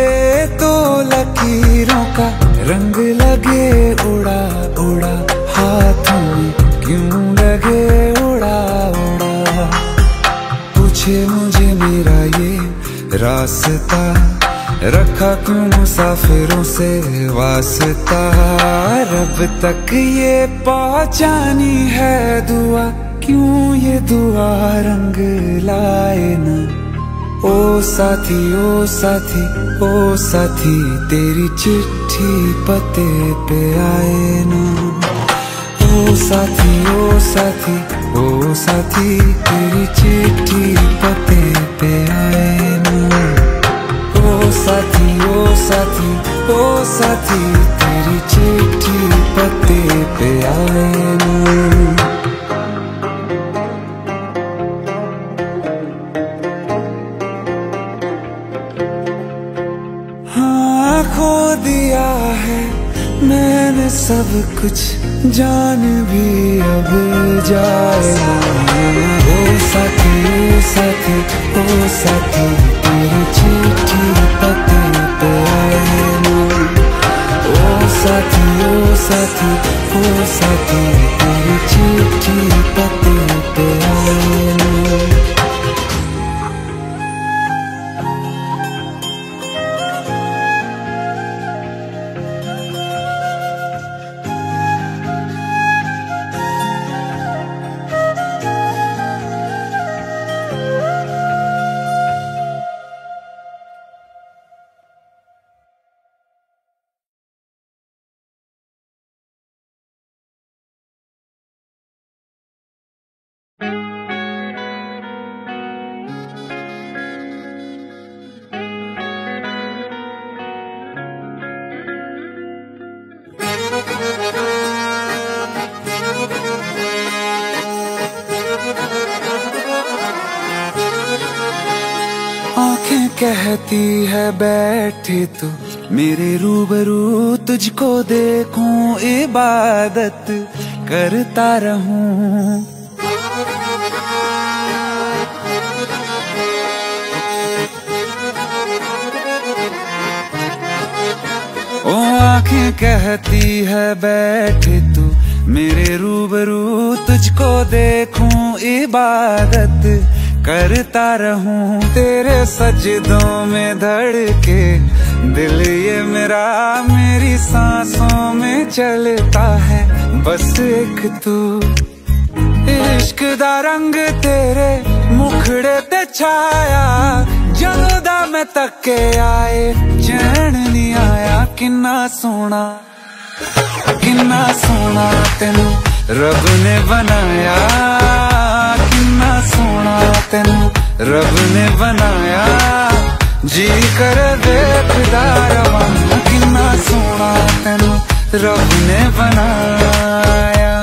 तो लकीरों का रंग लगे उड़ा उड़ा, हाथों में क्यों लगे उड़ा उड़ा। पूछे मुझे मेरा ये रास्ता, रखा क्यों मुसाफिरों से वास्ता। रब तक ये पहुंचानी है दुआ, क्यों ये दुआ रंग लाए न। ओ साथी ओ साथी ओ साथी तेरी चिट्ठी पते पे आए न। ओ साथी ओ साथी ओ साथी तेरी चिट्ठी पते पे आए न। ओ साथी ओ साथी ओ साथी तेरी चिट्ठी पते पे आए ना। हाँ खो दिया है मैंने सब कुछ, जान भी अब जाए ना। ओ साथी ओ साथी ओ साथी तेरी चिट्ठी पते पे आए ना। ओ साथी ओ साथी ओ साथी तेरी चिट्ठी पते पे आए ना। आंखें कहती है बैठे तो मेरे रूबरू, तुझको देखूं इबादत करता रहूं। ओ आंखें कहती है बैठे तू मेरे रूबरू, तुझको देखूं इबादत करता रहूं। तेरे सजदों में धड़के दिल ये मेरा, मेरी सांसों में चलता है बस एक तू। इश्क दा रंग तेरे मुखड़े ते छाया, ਜਦੋਂ ਦਾ मैं तके आए चैन नहीं आया। किन्ना सोना तेनू रब ने बनाया, किन्ना सोना तेनू रब ने बनाया। जी कर देखदा रवां, किन्ना सोना तेनू रब ने बनाया।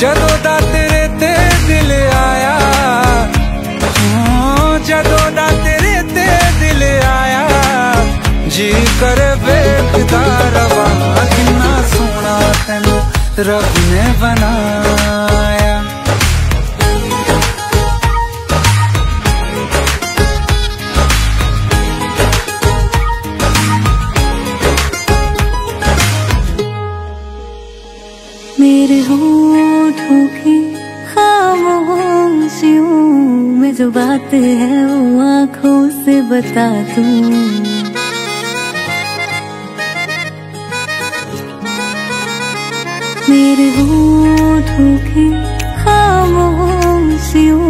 जदों दा तेरे ते दिल आया, जदों दा तेरे ते दिल आया। जी कर देखदा रवां, किन्ना सोना तेनू रब ने बनाया। मेरे होठों की खामोशियों में जो बात है वो आँखों से बता दूं। मेरे होठों की खामोशियों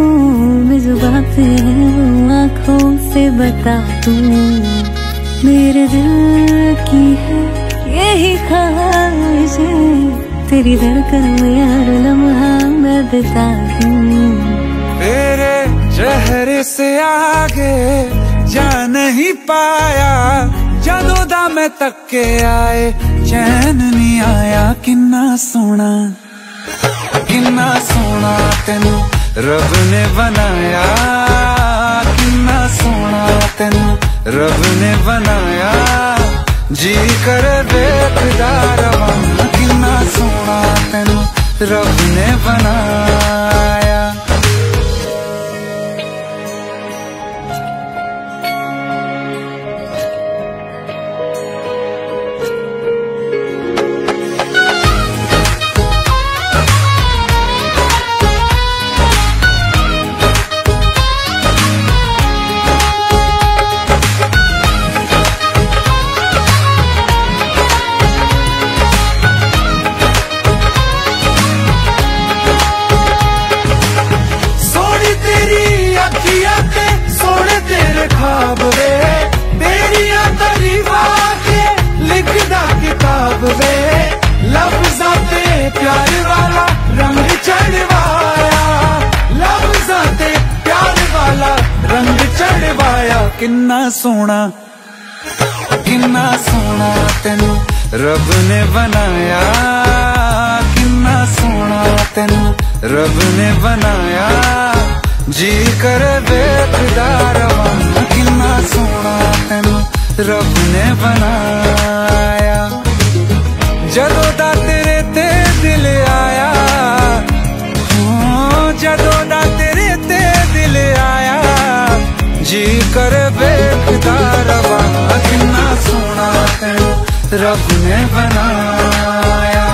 में जो बात है वो आँखों से कैसे बता तू मेरे दिल की है यही ख्वाहिशें, तेरी धड़कन में हर लम्हा मैं बिता दूं। तेरे चेहरे से आगे जा नहीं पाया, ਜਦੋਂ ਦਾ मैं तक के आए चैन नहीं आया। किन्ना सोना तेनू रब ने बनाया, किन्ना सोना तेनू रब ने बनाया। जी कर देखदा रवां, किन्ना सोना तेनू रब ने बनाया। ख्वाब वे तेरिया तरीफा के लिखदा किताब वे, लफ्ज़ां ते प्यार वाला रंग चढ़वाया, लफ्ज़ां ते प्यार वाला रंग चढ़वाया। किन्ना सोना तेनू रब ने बनाया, किन्ना सोना तेनू रब ने बनाया। जी कर देखदा रवां, किन्ना सोना तेनू रब ने बनाया। जदों दा तेरे ते दिल आया, जदों दा तेरे ते दिल आया। जी कर देखदा रवां, किन्ना सोना तेनू रब ने बनाया।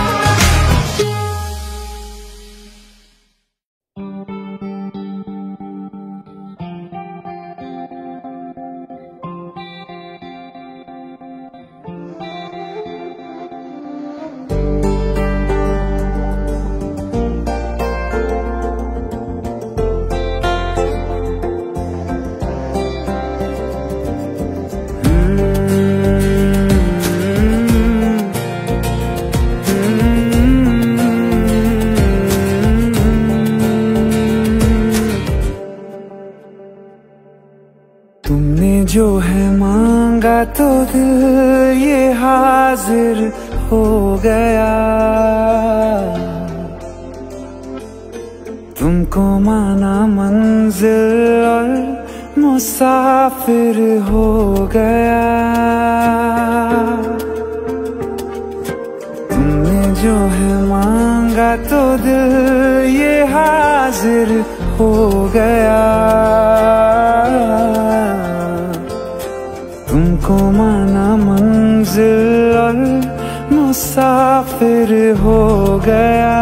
जो है मांगा तो दिल ये हाजिर हो गया, तुमको माना मंजिल और मुसाफिर हो गया। तुमने जो है मांगा तो दिल ये हाजिर हो गया, तुमको माना मंजिल और मुसाफिर हो गया।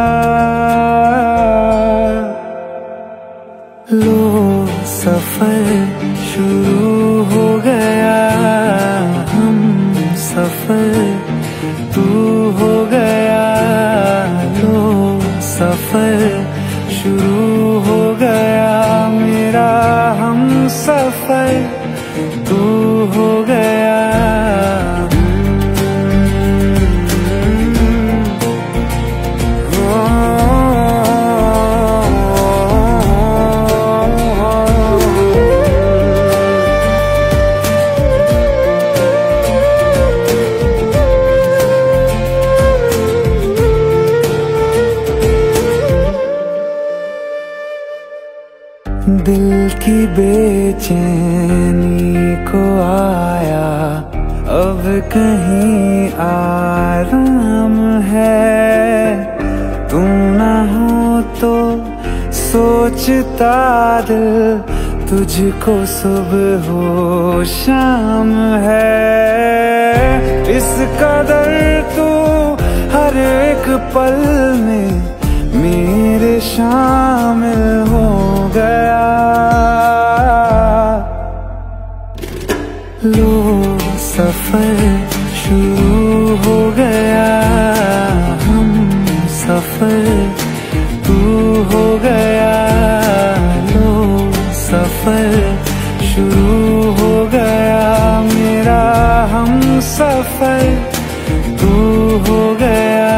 लो सफर शुरू हो गया, हम सफर तू हो गया। लो सफर शुरू हो गया, मेरा हम सफर तू हो गया। दिल की बेचैनी को आया अब कहीं आराम है। तुम ना हो तो सोचता दिल तुझको सुबह हो शाम है। इस कदर तू हर एक पल में मेरे शामिल हो गया। लो सफर शुरू हो गया, हम सफर तू हो गया। लो सफर शुरू सफर तू हो गया।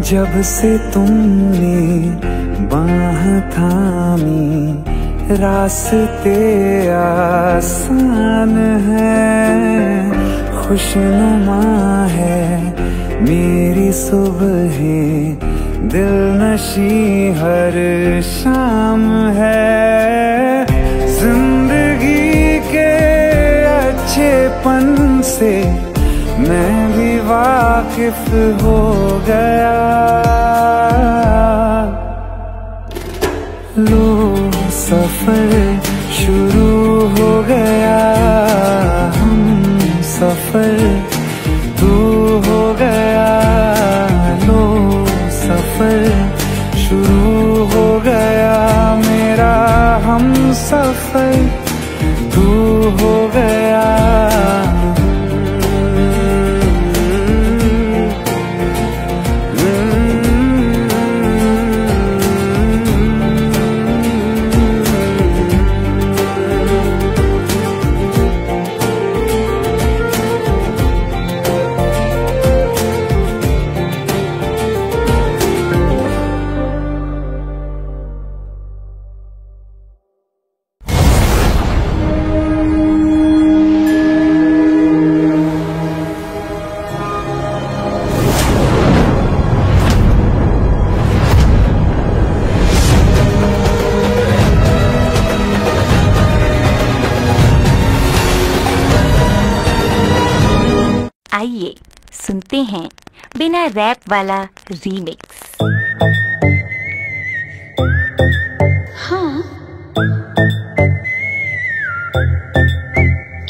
जब से तुमने बाह थामी रास्ते आसान है, खुशनुमा है मेरी सुबहें, दिल नशी हर शाम है। जिंदगी के अच्छेपन से मैं भी वाकिफ हो गया। लो सफर शुरू हो गया, हम सफर तू हो गया। लो सफर शुरू हो गया मेरा, हम सफर तू हो गया। आइए सुनते हैं बिना रैप वाला रीमिक्स। हाँ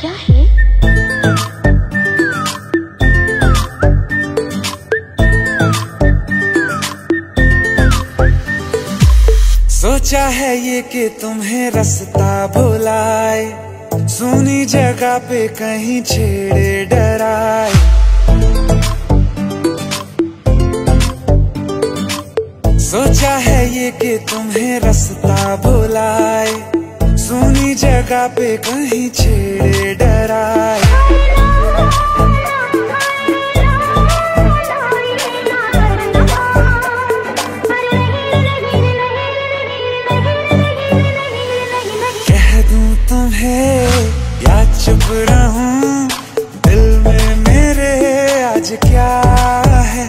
क्या है? सोचा है ये कि तुम्हें रास्ता भुलाए, सुनी जगह पे कहीं छेड़े डराए। सोचा है ये कि तुम्हें रास्ता भुलाए, सुनी जगह पे कहीं छेड़े डराए। या चुप रहूं दिल में मेरे आज क्या है?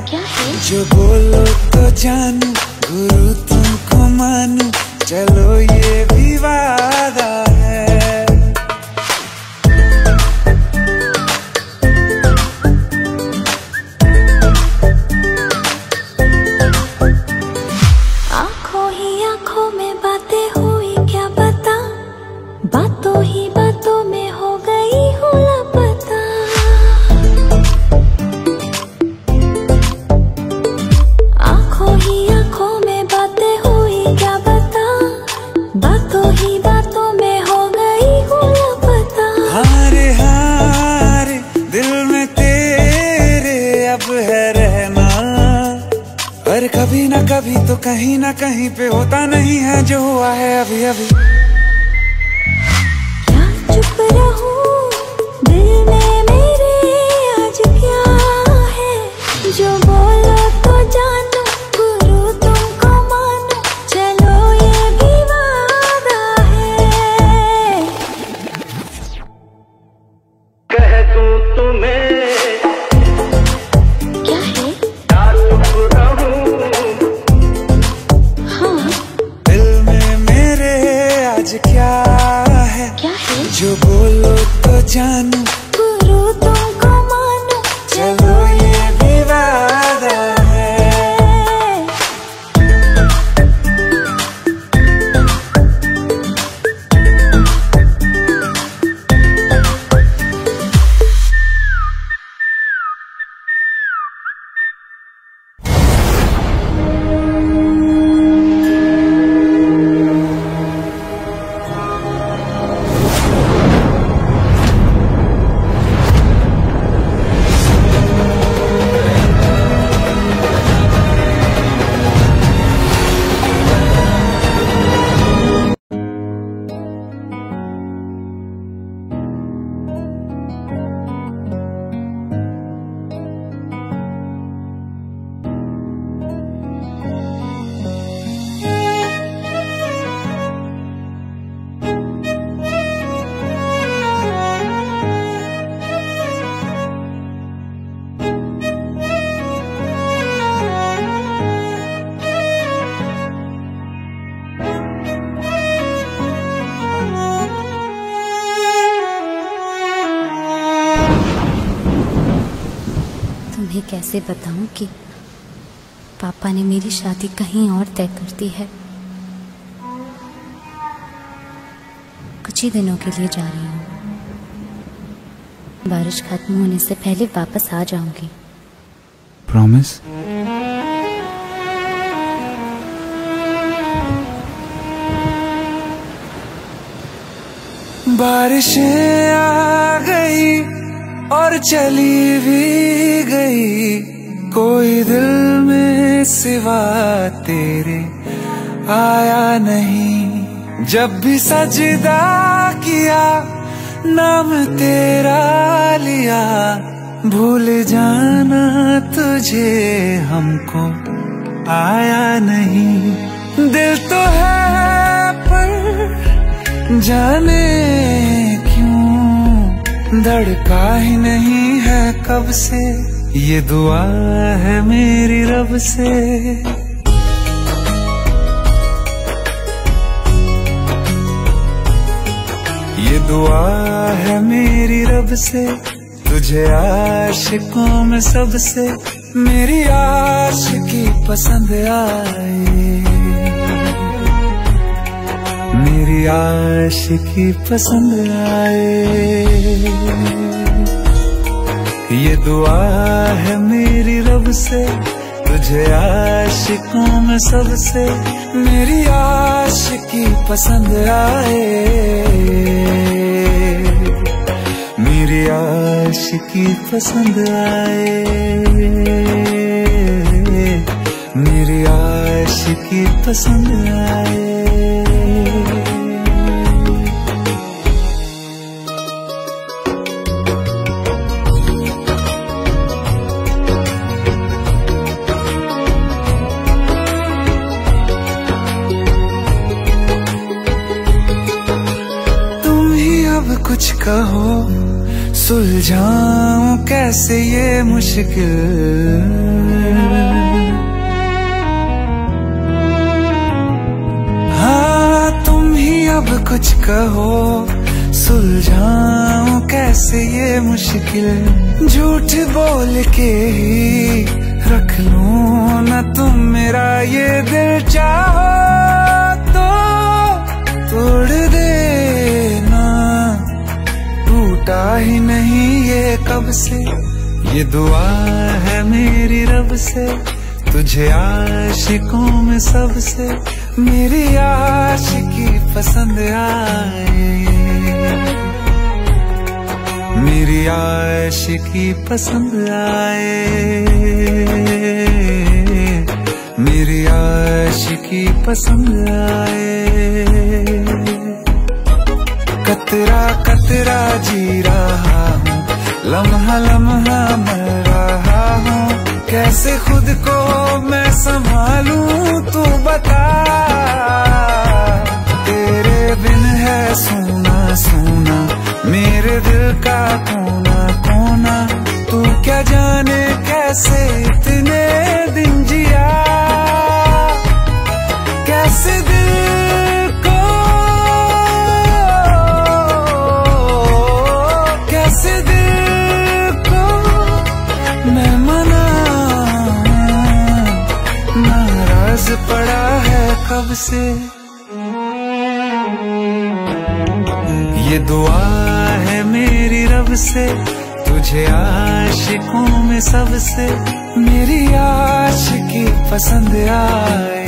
जो बोलो तो जानू, गुरु तुमको मानू, चलो ये भी वादा है। आंखों ही आंखों में बातें हुई क्या बता, बातों ही बातों में हो गई हूँ लापता। आंखों ही आंखों में बातें हुई क्या बता, बातों ही बातों में हो गई हूँ लापता। हारे हारे दिल में तेरे अब है रहना, पर कभी ना कभी तो कहीं ना कहीं पे होता नहीं है जो हुआ है अभी अभी। चुप रहूं दिल में मेरे आज क्या है? जो बोलो तो जानू, गुरु तुमको मानू, चलो ये भी वादा है। कह दूं तुम्हें क्या है? या चुप रहूं, हाँ दिल में मेरे आज क्या है? जो बोलो तो जानू, गुरु तुमको मानू, चलो ये भी वादा है। कैसे बताऊं कि पापा ने मेरी शादी कहीं और तय कर दी है। कुछ ही दिनों के लिए जा रही हूँ। बारिश खत्म होने से पहले वापस आ जाऊंगी। प्रॉमिस? बारिशें आ गई और चली भी गई, कोई दिल में सिवा तेरे आया नहीं। जब भी सजदा किया नाम तेरा लिया, भूल जाना तुझे हमको आया नहीं। दिल तो है पर जाने क्यों धड़का ही नहीं है कब से, ये दुआ है मेरी रब से। ये दुआ है मेरी रब से, तुझे आशिकों में सबसे मेरी आशिकी पसंद आए, मेरी आशिकी पसंद आए। ये दुआ है मेरी रब से, तुझे आशिकों में सबसे मेरी आशिकी पसंद आए, मेरी आशिकी पसंद आए, मेरी आशिकी पसंद आए। कुछ कहो सुलझाऊं कैसे ये मुश्किल, हाँ तुम ही अब कुछ कहो सुलझाऊं कैसे ये मुश्किल। झूठ बोल के ही रख लूं ना तुम मेरा ये दिल, चाहो तो तोड़ देना, टूटा ही नहीं ये कब से। ये दुआ है मेरी रब से, तुझे आशिकों में सबसे मेरी आशिकी पसंद आए, मेरी आशिकी पसंद आए, मेरी आशिकी पसंद आए। कतरा कतरा जी रहा हूँ, लम्हा लम्हा मर रहा हूँ, कैसे खुद को मैं संभालूं तू बता। तेरे बिन है सोना सोना मेरे दिल का कोना कोना, तू क्या जाने कैसे इतने दिन जिया, कैसे दिल को कैसे दिल को मैं मनाऊं, नाराज पड़ा है कब से। ये दुआ है मेरी रब से, तुझे आशिकों में सबसे मेरी आशिकी पसंद आए,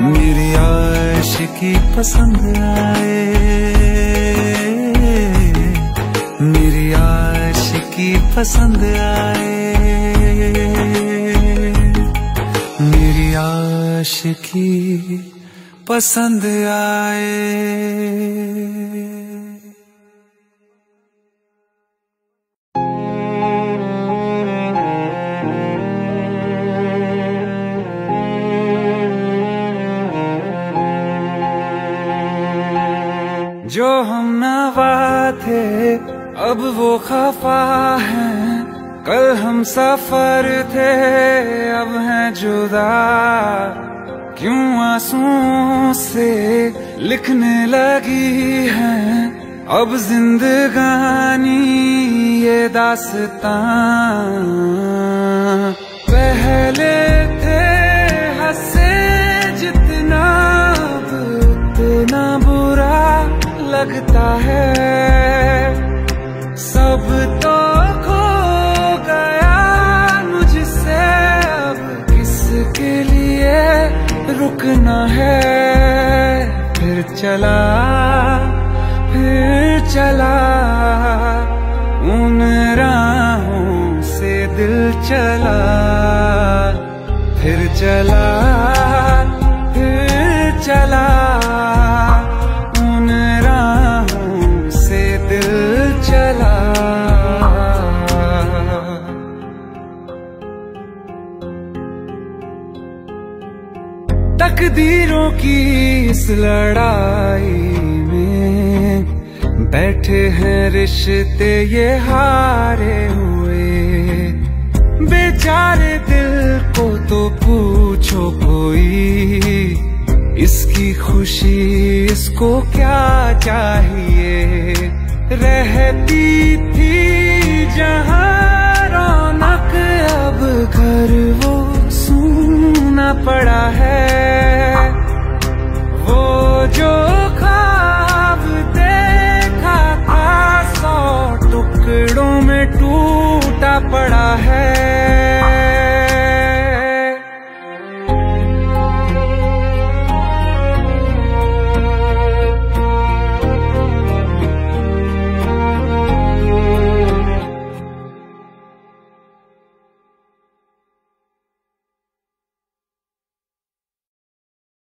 मेरी आशिकी पसंद आए, मेरी आशिकी पसंद आए, मेरी आशिकी पसंद आए। जो हम नवा थे अब वो खफा हैं, कल हम सफर थे अब हैं जुदा, क्यों आंसुओं से लिखने लगी हैं अब जिंदगानी ये दास्तां। पहले थे हंसे जितना अब उतना बुरा लगता है। सब तो खो गया मुझसे, अब किसके लिए रुकना है। फिर चला उन राहों से दिल चला। फिर चला उन राहों से दिल चला। तकदीरों की इस लड़ाई में बैठे हैं रिश्ते ये हारे हुए। बेचारे दिल को तो पूछो कोई, इसकी खुशी इसको क्या चाहिए। रहती थी जहाँ रौनक, अब घर वो सूना पड़ा है। वो जो ख्वाब देखा था 100 टुकड़ों में टूटा पड़ा है।